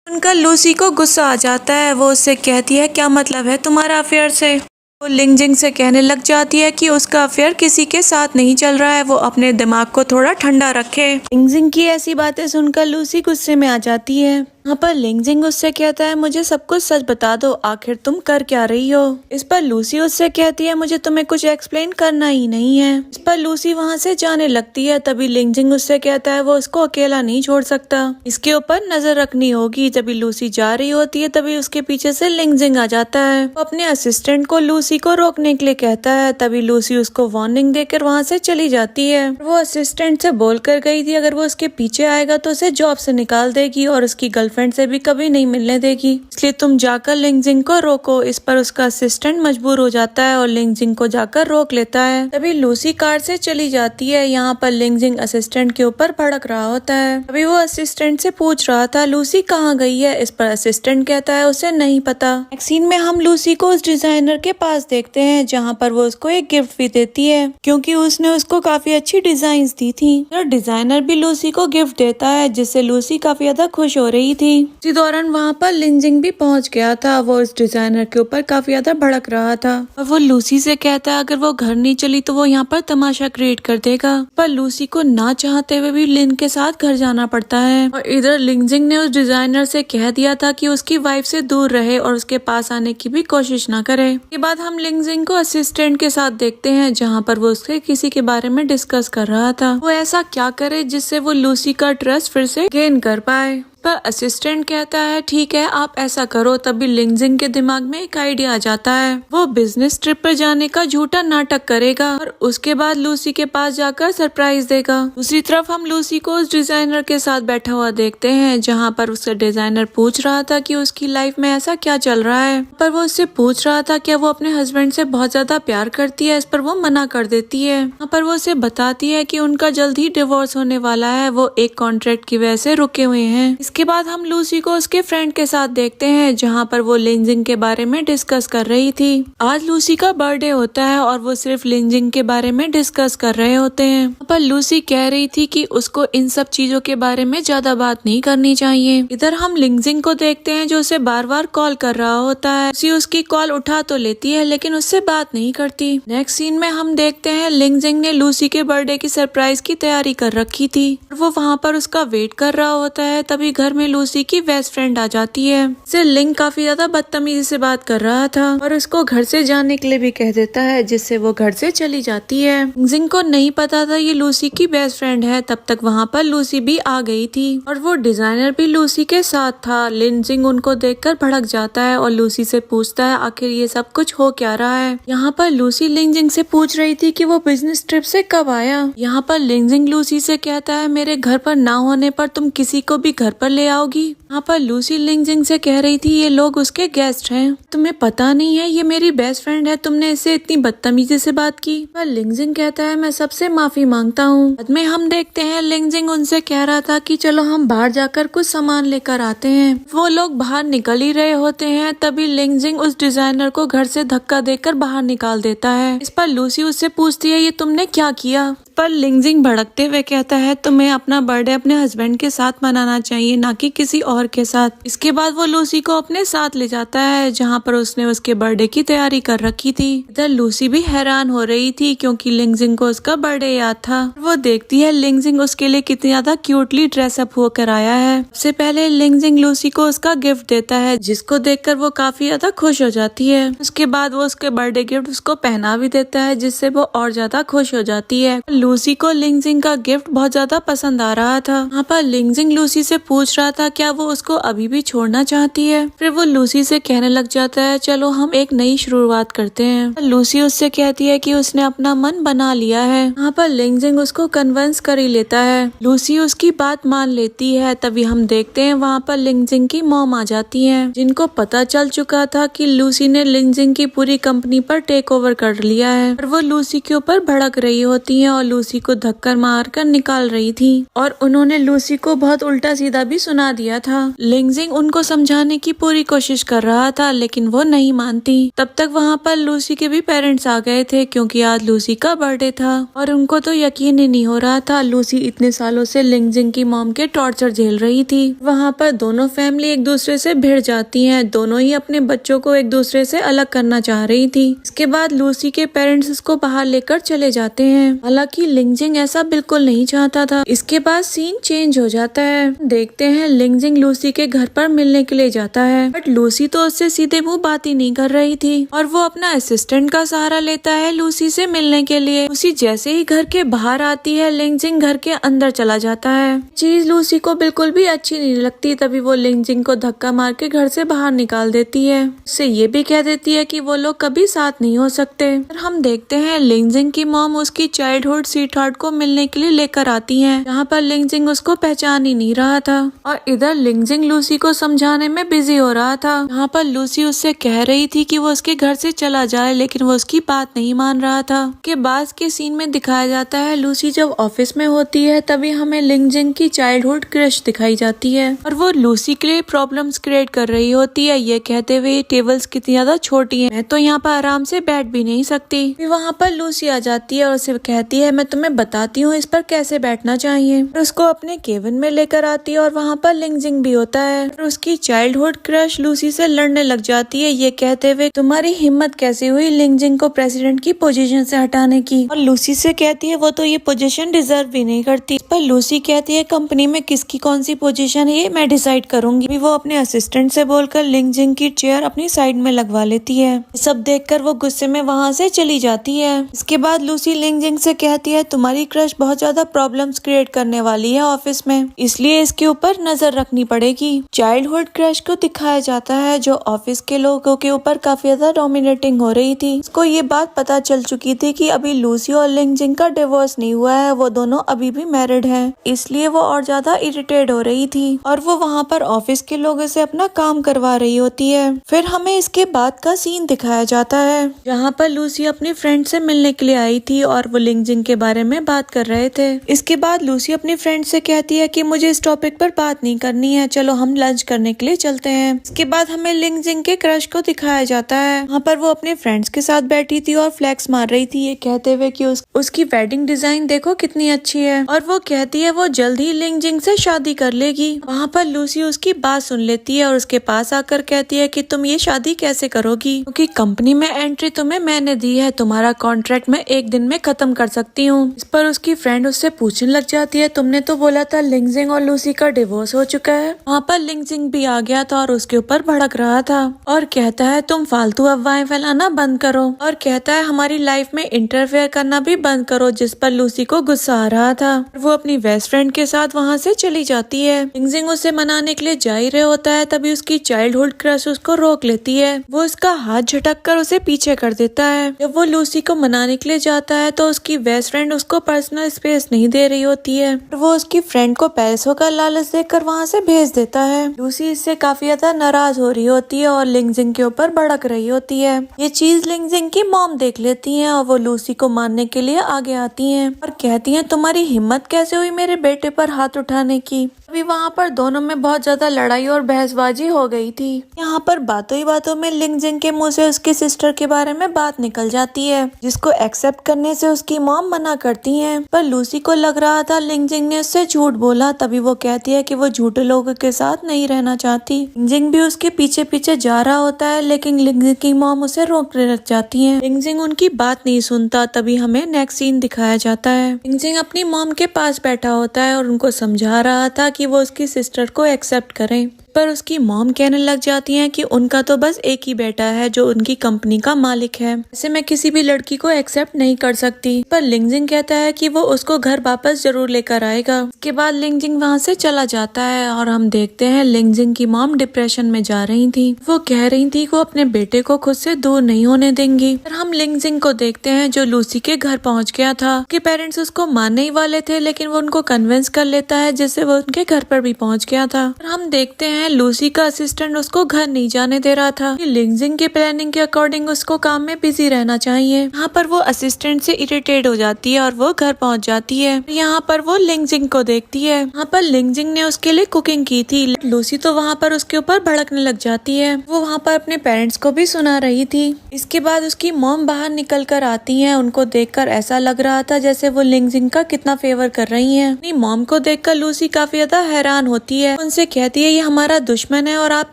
उनका लूसी को गुस्सा आ जाता है। वो उससे कहती है क्या मतलब है तुम्हारा अफेयर से। वो लिंगजिंग से कहने लग जाती है कि उसका अफेयर किसी के साथ नहीं चल रहा है। वो अपने दिमाग को थोड़ा ठंडा रखे। लिंगजिंग की ऐसी बातें सुनकर लूसी गुस्से में आ जाती है। यहाँ पर लिंगजिंग उससे कहता है मुझे सब कुछ सच बता दो, आखिर तुम कर क्या रही हो। इस पर लूसी उससे कहती है मुझे तुम्हें कुछ एक्सप्लेन करना ही नहीं है। इस पर लूसी वहाँ से जाने लगती है। तभी लिंगजिंग उससे कहता है वो उसको अकेला नहीं छोड़ सकता, इसके ऊपर नजर रखनी होगी। तभी लूसी जा रही होती है। तभी उसके पीछे से लिंगजिंग आ जाता है। वो अपने असिस्टेंट को लूसी को रोकने के लिए कहता है। तभी लूसी उसको वार्निंग देकर वहाँ से चली जाती है। वो असिस्टेंट से बोल कर गई थी अगर वो उसके पीछे आएगा तो उसे जॉब से निकाल देगी और उसकी गर्लफ्रेंड से भी कभी नहीं मिलने देगी, इसलिए तुम जाकर लिंगजिंग को रोको। इस पर उसका असिस्टेंट मजबूर हो जाता है और लिंगजिंग को जाकर रोक लेता है। तभी लूसी कार से चली जाती है। यहाँ पर लिंगजिंग असिस्टेंट के ऊपर भड़क रहा होता है। अभी वो असिस्टेंट से पूछ रहा था लूसी कहाँ गई है। इस पर असिस्टेंट कहता है उसे नहीं पता। नेक्स्ट सीन में हम लूसी को उस डिजाइनर के पास देखते हैं जहाँ पर वो उसको एक गिफ्ट भी देती है क्योंकि उसने उसको काफी अच्छी डिजाइन दी थी। डिजाइनर भी लूसी को गिफ्ट देता है जिससे लूसी काफी ज्यादा खुश हो रही थी। इसी दौरान वहाँ पर लिंगजिंग भी पहुँच गया था। वो इस डिजाइनर के ऊपर काफी ज्यादा भड़क रहा था और वो लूसी से कहता है अगर वो घर नहीं चली तो वो यहाँ पर तमाशा क्रिएट कर देगा। पर लूसी को ना चाहते हुए भी लिन के साथ घर जाना पड़ता है। और इधर लिंगजिंग ने उस डिजाइनर से कह दिया था कि उसकी वाइफ से दूर रहे और उसके पास आने की भी कोशिश ना करे। इसके बाद हम लिंगजिंग को असिस्टेंट के साथ देखते हैं जहाँ पर वो उसके किसी के बारे में डिस्कस कर रहा था। वो ऐसा क्या करे जिससे वो लूसी का ट्रस्ट फिर से गेन कर पाए। पर असिस्टेंट कहता है ठीक है आप ऐसा करो। तभी लिंगजिंग के दिमाग में एक आइडिया आ जाता है। वो बिजनेस ट्रिप पर जाने का झूठा नाटक करेगा और उसके बाद लूसी के पास जाकर सरप्राइज देगा। दूसरी तरफ हम लूसी को उस डिजाइनर के साथ बैठा हुआ देखते हैं जहाँ पर उससे डिजाइनर पूछ रहा था कि उसकी लाइफ में ऐसा क्या चल रहा है। पर वो उससे पूछ रहा था क्या वो अपने हस्बैंड से बहुत ज्यादा प्यार करती है। इस पर वो मना कर देती है। यहाँ पर वो उसे बताती है कि उनका जल्द ही डिवोर्स होने वाला है। वो एक कॉन्ट्रैक्ट की वजह से रुके हुए हैं। इसके बाद हम लूसी को उसके फ्रेंड के साथ देखते हैं जहाँ पर वो लिंगजिंग के बारे में डिस्कस कर रही थी। आज लूसी का बर्थडे होता है और वो सिर्फ लिंगजिंग के बारे में डिस्कस कर रहे होते हैं। पर लूसी कह रही थी कि उसको इन सब चीजों के बारे में ज्यादा बात नहीं करनी चाहिए। इधर हम लिंगजिंग को देखते हैं जो उसे बार बार कॉल कर रहा होता है। लूसी उसकी कॉल उठा तो लेती है लेकिन उससे बात नहीं करती। नेक्स्ट सीन में हम देखते हैं लिंगजिंग ने लूसी के बर्थडे की सरप्राइज की तैयारी कर रखी थी। वो वहाँ पर उसका वेट कर रहा होता है। तभी घर घर में लूसी की बेस्ट फ्रेंड आ जाती है। इससे लिंग काफी ज्यादा बदतमीजी से बात कर रहा था और उसको घर से जाने के लिए भी कह देता है, जिससे वो घर से चली जाती है। जिंग को नहीं पता था ये लूसी की बेस्ट फ्रेंड है। तब तक वहाँ पर लूसी भी आ गई थी और वो डिजाइनर भी लूसी के साथ था। लिंजिंग उनको देखकर भड़क जाता है और लूसी से पूछता है आखिर ये सब कुछ हो क्या रहा है। यहाँ पर लूसी लिंजिंग से पूछ रही थी कि वो बिजनेस ट्रिप से कब आया। यहाँ पर लिंजिंग लूसी से कहता है मेरे घर पर ना होने पर तुम किसी को भी घर पर ले आओगी। यहाँ पर लूसी लिंजिंग से कह रही थी ये लोग उसके गेस्ट हैं, तुम्हें पता नहीं है ये मेरी बेस्ट फ्रेंड है, तुमने इससे इतनी बदतमीजी से बात की। पर लिंजिंग कहता है मैं सबसे माफी मांगता हूँ। बाद में हम देखते हैं लिंजिंग उनसे कह रहा था कि चलो हम बाहर जाकर कुछ सामान लेकर आते हैं। वो लोग बाहर निकल ही रहे होते हैं, तभी लिंजिंग उस डिजाइनर को घर से धक्का देकर बाहर निकाल देता है। इस पर लूसी उससे पूछती है ये तुमने क्या किया। पर लिंजिंग भड़कते हुए कहता है तुम्हें अपना बर्थडे अपने हस्बैंड के साथ मनाना चाहिए, ना कि किसी और के साथ। इसके बाद वो लूसी को अपने साथ ले जाता है जहाँ पर उसने उसके बर्थडे की तैयारी कर रखी थी। इधर लूसी भी हैरान हो रही थी क्योंकि लिंजिंग को उसका बर्थडे याद था। वो देखती है लिंजिंग उसके लिए कितनी ज्यादा क्यूटली ड्रेसअप होकर आया है। सबसे पहले लिंजिंग लूसी को उसका गिफ्ट देता है, जिसको देखकर वो काफी ज्यादा खुश हो जाती है। उसके बाद वो उसके बर्थडे गिफ्ट उसको पहना भी देता है, जिससे वो और ज्यादा खुश हो जाती है। लूसी को लिंजिंग का गिफ्ट बहुत ज्यादा पसंद आ रहा था। यहाँ पर लिंजिंग लूसी से पूछ रहा था क्या वो उसको अभी भी छोड़ना चाहती है। फिर वो लूसी से कहने लग जाता है चलो हम एक नई शुरुआत करते हैं। लूसी उससे कहती है कि उसने अपना मन बना लिया है। यहाँ पर लिंजिंग उसको कन्विंस कर ही लेता है। लूसी उसकी बात मान लेती है। तभी हम देखते हैं वहाँ पर लिंजिंग की मॉम आ जाती है, जिनको पता चल चुका था कि लूसी ने लिंजिंग की पूरी कंपनी पर टेक ओवर कर लिया है और वो लूसी के ऊपर भड़क रही होती है और लूसी को धक्कर मार कर निकाल रही थी और उन्होंने लूसी को बहुत उल्टा सीधा भी सुना दिया था। लिंजिंग उनको समझाने की पूरी कोशिश कर रहा था लेकिन वो नहीं मानती। तब तक वहाँ पर लूसी के भी पेरेंट्स आ गए थे क्योंकि आज लूसी का बर्थडे था और उनको तो यकीन ही नहीं हो रहा था लूसी इतने सालों से लिंजिंग की मॉम के टॉर्चर झेल रही थी। वहाँ पर दोनों फैमिली एक दूसरे से भिड़ जाती है। दोनों ही अपने बच्चों को एक दूसरे से अलग करना चाह रही थी। इसके बाद लूसी के पेरेंट्स उसको बाहर लेकर चले जाते हैं। हालांकि लिंजिंग ऐसा बिल्कुल नहीं चाहता था। इसके बाद सीन चेंज हो जाता है। देखते हैं लिंजिंग लूसी के घर पर मिलने के लिए जाता है, बट लूसी तो उससे सीधे मुंह बात ही नहीं कर रही थी और वो अपना असिस्टेंट का सहारा लेता है लूसी से मिलने के लिए। लूसी जैसे ही घर के बाहर आती है लिंजिंग घर के अंदर चला जाता है। चीज लूसी को बिल्कुल भी अच्छी नहीं लगती। तभी वो लिंजिंग को धक्का मार के घर से बाहर निकाल देती है। उससे ये भी कह देती है कि वो लोग कभी साथ नहीं हो सकते। और हम देखते हैं लिंजिंग की मॉम उसकी चाइल्डहुड स्वीटहार्ट को मिलने के लिए लेकर आती है। यहाँ पर लिंजिंग उसको पहचान ही नहीं रहा था और इधर लिंजिंग लूसी को समझाने में बिजी हो रहा था। यहाँ पर लूसी उससे कह रही थी कि वो उसके घर से चला जाए लेकिन वो उसकी बात नहीं मान रहा था। के बाद के सीन में दिखाया जाता है लूसी जब ऑफिस में होती है तभी हमें लिंजिंग की चाइल्डहुड क्रश दिखाई जाती है और वो लूसी के लिए प्रॉब्लम्स क्रिएट कर रही होती है, ये कहते हुए टेबल्स कितनी ज्यादा छोटी है, मैं तो यहाँ पर आराम से बैठ भी नहीं सकती। फिर वहाँ पर लूसी आ जाती है और उसे कहती है मैं तुम्हें बताती हूँ इस पर कैसे बैठना चाहिए। और उसको अपने केबिन में लेकर आती है और वहाँ पर लिंजिंग भी होता है और उसकी चाइल्डहुड क्रश लूसी से लड़ने लग जाती है, ये कहते हुए तुम्हारी हिम्मत कैसे हुई लिंजिंग को प्रेसिडेंट की पोजीशन से हटाने की। और लूसी से कहती है वो तो ये पोजीशन डिजर्व भी नहीं करती। पर लूसी कहती है कंपनी में किसकी कौन सी पोजीशन है ये मैं डिसाइड करूंगी। वो अपने असिस्टेंट से बोलकर लिंजिंग की चेयर अपनी साइड में लगवा लेती है। सब देखकर वो गुस्से में वहाँ से चली जाती है। इसके बाद लूसी लिंजिंग से कहती है तुम्हारी क्रश बहुत ज्यादा प्रॉब्लम्स क्रिएट करने वाली है ऑफिस में, इसलिए इसके ऊपर नजर रखनी पड़ेगी। चाइल्डहुड क्रश को दिखाया जाता है जो ऑफिस के लोगों के ऊपर काफी ज्यादा डोमिनेटिंग हो रही थी। उसको ये बात पता चल चुकी थी कि अभी लूसी और लिंजिंग का डिवोर्स नहीं हुआ है, वो दोनों अभी भी मैरिड हैं, इसलिए वो और ज्यादा इरिटेट हो रही थी और वो वहाँ पर ऑफिस के लोगों से अपना काम करवा रही होती है। फिर हमें इसके बाद का सीन दिखाया जाता है जहाँ पर लूसी अपनी फ्रेंड से मिलने के लिए आई थी और वो लिंजिंग के बारे में बात कर रहे थे। इसके बाद लूसी अपनी फ्रेंड से कहती है कि मुझे इस टॉपिक पर बात नहीं करनी है, चलो हम लंच करने के लिए चलते हैं। इसके बाद हमें लिंजिंग के क्रश को दिखाया जाता है। वहाँ पर वो अपने फ्रेंड्स के साथ बैठी थी और फ्लैक्स मार रही थी, ये कहते हुए कि उसकी वेडिंग डिजाइन देखो कितनी अच्छी है और वो कहती है वो जल्द ही लिंजिंग से शादी कर लेगी। वहाँ पर लूसी उसकी बात सुन लेती है और उसके पास आकर कहती है कि तुम ये शादी कैसे करोगी, क्योंकि कंपनी में एंट्री तुम्हें मैंने दी है, तुम्हारा कॉन्ट्रैक्ट मैं एक दिन में खत्म कर सकती चाहती हूँ। इस पर उसकी फ्रेंड उससे पूछने लग जाती है, तुमने तो बोला था लिंगजिंग और लूसी का डिवोर्स हो चुका है। वहाँ पर लिंगजिंग भी आ गया था और उसके ऊपर भड़क रहा था और कहता है तुम फालतू अफवाहें फैलाना बंद करो, और कहता है हमारी लाइफ में इंटरफेयर करना भी बंद करो, जिस पर लूसी को गुस्सा आ रहा था। वो अपनी बेस्ट फ्रेंड के साथ वहाँ से चली जाती है। लिंगजिंग उसे मनाने के लिए जा ही रहे होता है, तभी उसकी चाइल्डहुड क्रश उसको रोक लेती है। वो उसका हाथ झटक कर उसे पीछे कर देता है। जब वो लूसी को मनाने के लिए जाता है तो उसकी बेस्ट फ्रेंड उसको पर्सनल स्पेस नहीं दे रही होती है। वो उसकी फ्रेंड को पैसों का लालच देकर वहाँ से भेज देता है। लूसी इससे काफी ज्यादा नाराज हो रही होती है और लिंगजिंग के ऊपर भड़क रही होती है। ये चीज लिंगजिंग की मॉम देख लेती है और वो लूसी को मारने के लिए आगे आती है और कहती है तुम्हारी हिम्मत कैसे हुई मेरे बेटे पर हाथ उठाने की। अभी वहाँ पर दोनों में बहुत ज्यादा लड़ाई और बहसबाजी हो गई थी। यहाँ पर बातों ही बातों में लिंगजिंग के मुंह से उसकी सिस्टर के बारे में बात निकल जाती है, जिसको एक्सेप्ट करने से उसकी मॉम मना करती है। पर लूसी को लग रहा था लिंगजिंग ने उससे झूठ बोला, तभी वो कहती है कि वो झूठे लोगों के साथ नहीं रहना चाहती। लिंगजिंग भी उसके पीछे पीछे जा रहा होता है, लेकिन लिंगजिंग की मॉम उसे रोकने लग जाती है। लिंगजिंग उनकी बात नहीं सुनता। तभी हमें नेक्स्ट सीन दिखाया जाता है। लिंगजिंग अपनी मॉम के पास बैठा होता है और उनको समझा रहा था कि वो उसकी सिस्टर को एक्सेप्ट करें, पर उसकी मॉम कहने लग जाती हैं कि उनका तो बस एक ही बेटा है जो उनकी कंपनी का मालिक है, ऐसे मैं किसी भी लड़की को एक्सेप्ट नहीं कर सकती। पर लिंगजिंग कहता है कि वो उसको घर वापस जरूर लेकर आएगा। उसके बाद लिंगजिंग वहाँ से चला जाता है और हम देखते हैं लिंगजिंग की मॉम डिप्रेशन में जा रही थी। वो कह रही थी वो अपने बेटे को खुद से दूर नहीं होने देंगी। पर हम लिंगजिंग को देखते हैं जो लूसी के घर पहुँच गया था। उसके पेरेंट्स उसको मारने ही वाले थे, लेकिन वो उनको कन्विंस कर लेता है, जिससे वो उनके घर पर भी पहुँच गया था। और हम देखते हैं लूसी का असिस्टेंट उसको घर नहीं जाने दे रहा था कि लिंगजिंग के प्लानिंग के अकॉर्डिंग उसको काम में बिजी रहना चाहिए। यहाँ पर वो असिस्टेंट से इरिटेट हो जाती है और वो घर पहुंच जाती है। यहाँ पर वो लिंगजिंग को देखती है। यहाँ पर लिंगजिंग ने उसके लिए कुकिंग की थी। लूसी तो वहाँ पर उसके ऊपर भड़कने लग जाती है। वो वहाँ पर अपने पेरेंट्स को भी सुना रही थी। इसके बाद उसकी मॉम बाहर निकल कर आती है। उनको देखकर ऐसा लग रहा था जैसे वो लिंगजिंग का कितना फेवर कर रही है। अपनी मॉम को देखकर लूसी काफी ज्यादा हैरान होती है। उनसे कहती है ये हमारा दुश्मन है और आप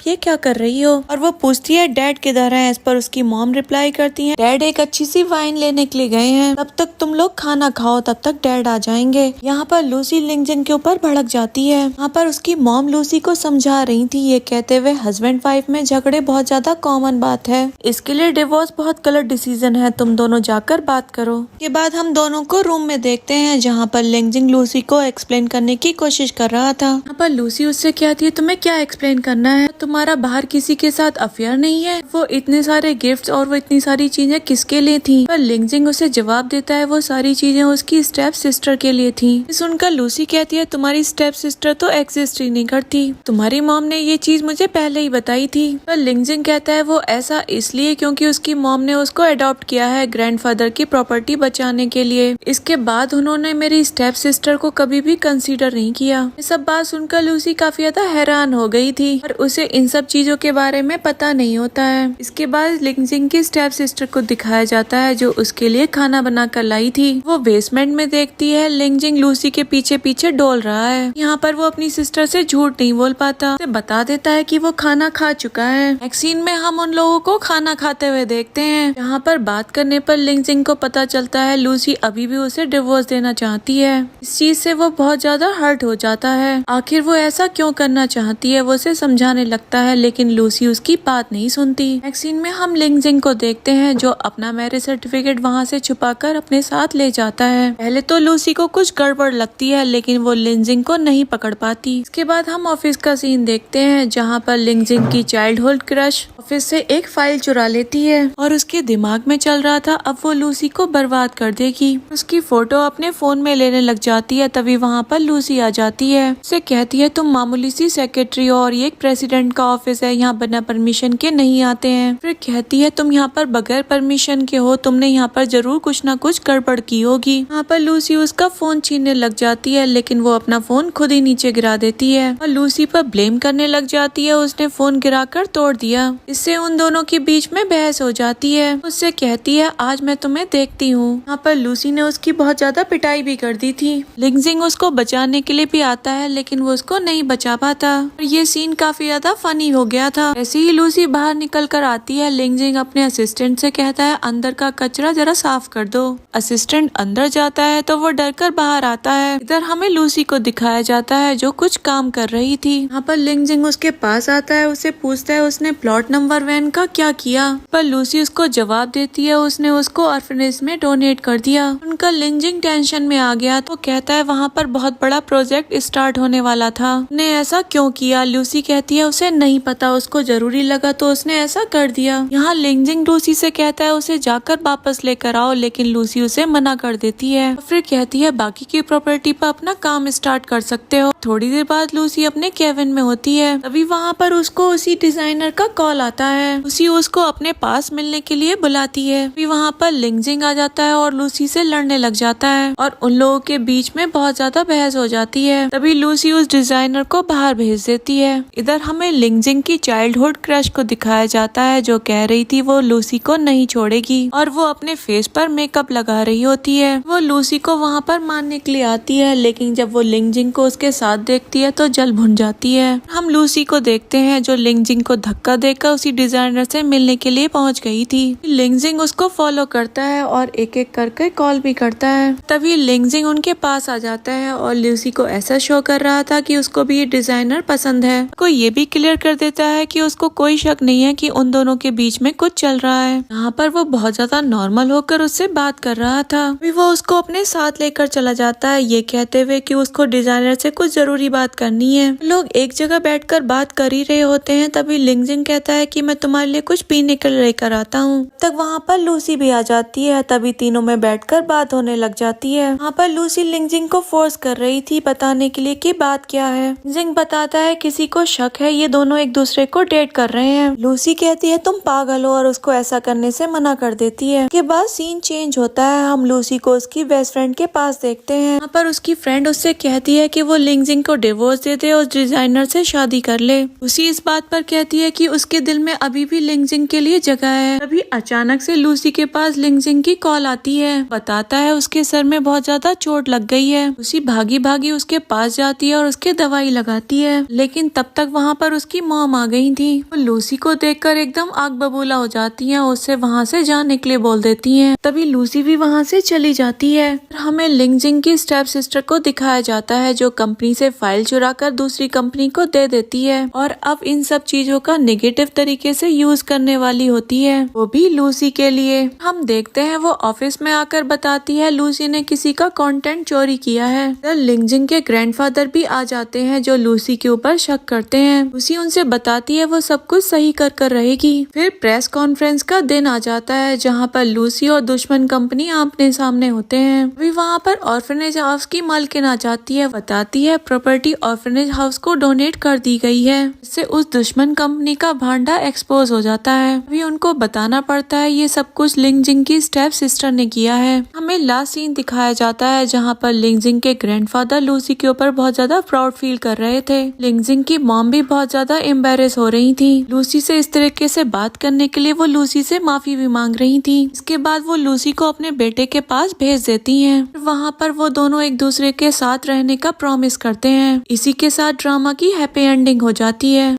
ये क्या कर रही हो। और वो पूछती है डैड किधर है। इस पर उसकी मॉम रिप्लाई करती है डैड एक अच्छी सी वाइन लेने के लिए गए हैं, तब तक तुम लोग खाना खाओ, तब तक डैड आ जाएंगे। यहाँ पर लूसी लिंगजिंग के ऊपर भड़क जाती है। यहाँ पर उसकी मॉम लूसी को समझा रही थी, ये कहते हुए हस्बैंड वाइफ में झगड़े बहुत ज्यादा कॉमन बात है, इसके लिए डिवोर्स बहुत गलत डिसीजन है, तुम दोनों जाकर बात करो। के बाद हम दोनों को रूम में देखते हैं जहाँ पर लिंगजिंग लूसी को एक्सप्लेन करने की कोशिश कर रहा था। यहाँ पर लूसी उससे कहती है तुम्हें क्या एक्सप्लेन करना है, तुम्हारा बाहर किसी के साथ अफेयर नहीं है, वो इतने सारे गिफ्ट्स और वो इतनी सारी चीजें किसके लिए थी। पर लिंगजिंग उसे जवाब देता है वो सारी चीजें उसकी स्टेप सिस्टर के लिए थी। सुनकर लूसी कहती है तुम्हारी स्टेप सिस्टर तो एग्जिस्ट ही नहीं करती, तुम्हारी मॉम ने ये चीज मुझे पहले ही बताई थी। पर लिंगजिंग कहता है वो ऐसा इसलिए क्योंकि उसकी मॉम ने उसको अडॉप्ट किया है ग्रैंडफादर की प्रॉपर्टी बचाने के लिए। इसके बाद उन्होंने मेरी स्टेप सिस्टर को कभी भी कंसीडर नहीं किया। ये सब बात सुनकर लूसी काफी ज्यादा हैरान हो गई थी और उसे इन सब चीजों के बारे में पता नहीं होता है। इसके बाद लिंगजिंग की स्टेप सिस्टर को दिखाया जाता है जो उसके लिए खाना बना कर लाई थी। वो बेसमेंट में देखती है लिंगजिंग लूसी के पीछे पीछे डोल रहा है। यहाँ पर वो अपनी सिस्टर से झूठ नहीं बोल पाता, उसे बता देता है कि वो खाना खा चुका है। नेक्स्ट सीन में हम उन लोगों को खाना खाते हुए देखते हैं। यहाँ पर बात करने पर लिंगजिंग को पता चलता है लूसी अभी भी उसे डिवोर्स देना चाहती है। इस चीज से वो बहुत ज्यादा हर्ट हो जाता है। आखिर वो ऐसा क्यों करना चाहती है वो उसे समझाने लगता है, लेकिन लूसी उसकी बात नहीं सुनती। नेक्स्ट सीन में हम लिंगजिंग को देखते हैं जो अपना मैरिज सर्टिफिकेट वहाँ से छुपाकर अपने साथ ले जाता है। पहले तो लूसी को कुछ गड़बड़ लगती है, लेकिन वो लिंगजिंग को नहीं पकड़ पाती। इसके बाद हम ऑफिस का सीन देखते हैं जहाँ पर लिंगजिंग की चाइल्डहुड क्रश ऑफिस से एक फाइल चुरा लेती है और उसके दिमाग में चल रहा था अब वो लूसी को बर्बाद कर देगी। उसकी फोटो अपने फोन में लेने लग जाती है। तभी वहाँ पर लूसी आ जाती है, उसे कहती है तुम मामूली सी सेक्रेटरी हो और ये एक प्रेसिडेंट का ऑफिस है, यहाँ बिना परमिशन के नहीं आते हैं। फिर कहती है तुम यहाँ पर बगैर परमिशन के हो, तुमने यहाँ पर जरूर कुछ ना कुछ गड़बड़ की होगी। यहाँ पर लूसी उसका फोन छीनने लग जाती है, लेकिन वो अपना फोन खुद ही नीचे गिरा देती है और लूसी पर ब्लेम करने लग जाती है उसने फोन गिराकर तोड़ दिया। इससे उन दोनों के बीच में बहस हो जाती है। उससे कहती है आज मैं तुम्हें देखती हूँ। यहाँ पर लूसी ने उसकी बहुत ज्यादा पिटाई भी कर दी थी। लिंगजिंग उसको बचाने के लिए भी आता है, लेकिन वो उसको नहीं बचा पाता और ये ये सीन काफी ज्यादा फनी हो गया था। ऐसे ही लूसी बाहर निकल कर आती है। लिंगजिंग अपने असिस्टेंट से कहता है अंदर का कचरा जरा साफ कर दो। असिस्टेंट अंदर जाता है तो वो डर कर बाहर आता है। इधर हमें लूसी को दिखाया जाता है जो कुछ काम कर रही थी। यहाँ पर लिंगजिंग उसके पास आता है, उसे पूछता है उसने प्लॉट नंबर 1 का क्या किया, पर लूसी उसको जवाब देती है उसने उसको ऑर्फनेज में डोनेट कर दिया। उनका लिंगजिंग टेंशन में आ गया तो कहता है वहाँ पर बहुत बड़ा प्रोजेक्ट स्टार्ट होने वाला था, ने ऐसा क्यों किया। लूसी कहती है उसे नहीं पता, उसको जरूरी लगा तो उसने ऐसा कर दिया। यहाँ लिंगजिंग लूसी से कहता है उसे जाकर वापस लेकर आओ, लेकिन लूसी उसे मना कर देती है। फिर कहती है बाकी की प्रॉपर्टी पर अपना काम स्टार्ट कर सकते हो। थोड़ी देर बाद लूसी अपने केबिन में होती है, तभी वहाँ पर उसको उसी डिजाइनर का कॉल आता है। लूसी उसको अपने पास मिलने के लिए बुलाती है। तभी वहाँ पर लिंगजिंग आ जाता है और लूसी से लड़ने लग जाता है और उन लोगों के बीच में बहुत ज्यादा बहस हो जाती है। तभी लूसी उस डिजाइनर को बाहर भेज देती है। इधर हमें लिंगजिंग की चाइल्डहुड क्रश को दिखाया जाता है जो कह रही थी वो लूसी को नहीं छोड़ेगी और वो अपने फेस पर मेकअप लगा रही होती है। वो लूसी को वहाँ पर मारने के लिए आती है, लेकिन जब वो लिंगजिंग को उसके साथ देखती है तो जल भुन जाती है। हम लूसी को देखते हैं जो लिंगजिंग को धक्का देकर उसी डिजाइनर से मिलने के लिए पहुँच गई थी। लिंगजिंग उसको फॉलो करता है और एक एक करके कॉल भी करता है। तभी लिंगजिंग उनके पास आ जाता है और लूसी को ऐसा शो कर रहा था कि उसको भी ये डिजाइनर पसंद है। को ये भी क्लियर कर देता है कि उसको कोई शक नहीं है कि उन दोनों के बीच में कुछ चल रहा है। यहाँ पर वो बहुत ज्यादा नॉर्मल होकर उससे बात कर रहा था। अभी वो उसको अपने साथ लेकर चला जाता है, ये कहते हुए कि उसको डिजाइनर से कुछ जरूरी बात करनी है। लोग एक जगह बैठकर बात कर ही रहे होते हैं, तभी लिंगजिंग कहता है कि मैं तुम्हारे लिए कुछ पीने के लिए लेकर आता हूँ। तक वहाँ पर लूसी भी आ जाती है, तभी तीनों में बैठकर बात होने लग जाती है। वहाँ पर लूसी लिंगजिंग को फोर्स कर रही थी बताने के लिए कि बात क्या है। लिंगजिंग बताता है किसी को शक है ये दोनों एक दूसरे को डेट कर रहे हैं। लूसी कहती है तुम पागल हो और उसको ऐसा करने से मना कर देती है। के बाद सीन चेंज होता है, हम लूसी को उसकी बेस्ट फ्रेंड के पास देखते हैं। यहाँ पर उसकी फ्रेंड उससे कहती है कि वो लिंगजिंग को डिवोर्स दे दे और डिजाइनर से शादी कर ले। लूसी इस बात पर कहती है कि उसके दिल में अभी भी लिंगजिंग के लिए जगह है। तभी अचानक से लूसी के पास लिंगजिंग की कॉल आती है, बताता है उसके सर में बहुत ज्यादा चोट लग गई है। लूसी भागी भागी उसके पास जाती है और उसके दवाई लगाती है, लेकिन तब तक वहाँ पर उसकी मॉम आ गई थी। वो लूसी को देखकर एकदम आग बबूला हो जाती है, उससे वहाँ से जाने के लिए बोल देती है। तभी लूसी भी वहाँ से चली जाती है। हमें लिंगजिंग की स्टेप सिस्टर को दिखाया जाता है जो कंपनी से फाइल चुरा कर दूसरी कंपनी को दे देती है और अब इन सब चीजों का नेगेटिव तरीके से यूज करने वाली होती है, वो भी लूसी के लिए। हम देखते हैं वो ऑफिस में आकर बताती है लूसी ने किसी का कंटेंट चोरी किया है। लिंगजिंग के ग्रैंडफादर भी आ जाते हैं जो लूसी के ऊपर शक करते हैं। लूसी उनसे बताती है वो सब कुछ सही कर रहेगी। फिर प्रेस कॉन्फ्रेंस का दिन आ जाता है जहाँ पर लूसी और दुश्मन कंपनी आमने सामने होते हैं। अभी वहाँ पर ऑर्फनेज हाउस की मालकिन आ जाती है, बताती है प्रॉपर्टी ऑर्फनेज हाउस को डोनेट कर दी गई है। इससे उस दुश्मन कंपनी का भांडा एक्सपोज हो जाता है। अभी उनको बताना पड़ता है ये सब कुछ लिंगजिंग की स्टेप सिस्टर ने किया है। हमें लास्ट सीन दिखाया जाता है जहाँ पर लिंगजिंग के ग्रैंडफादर लूसी के ऊपर बहुत ज्यादा प्राउड फील कर रहे थे। लिंगजिंग की मॉम भी बहुत ज्यादा एम्बेरेस हो रही थी। लूसी से इस तरीके से बात करने के लिए वो लूसी से माफी भी मांग रही थी। इसके बाद वो लूसी को अपने बेटे के पास भेज देती हैं। वहाँ पर वो दोनों एक दूसरे के साथ रहने का प्रॉमिस करते हैं। इसी के साथ ड्रामा की हैप्पी एंडिंग हो जाती है।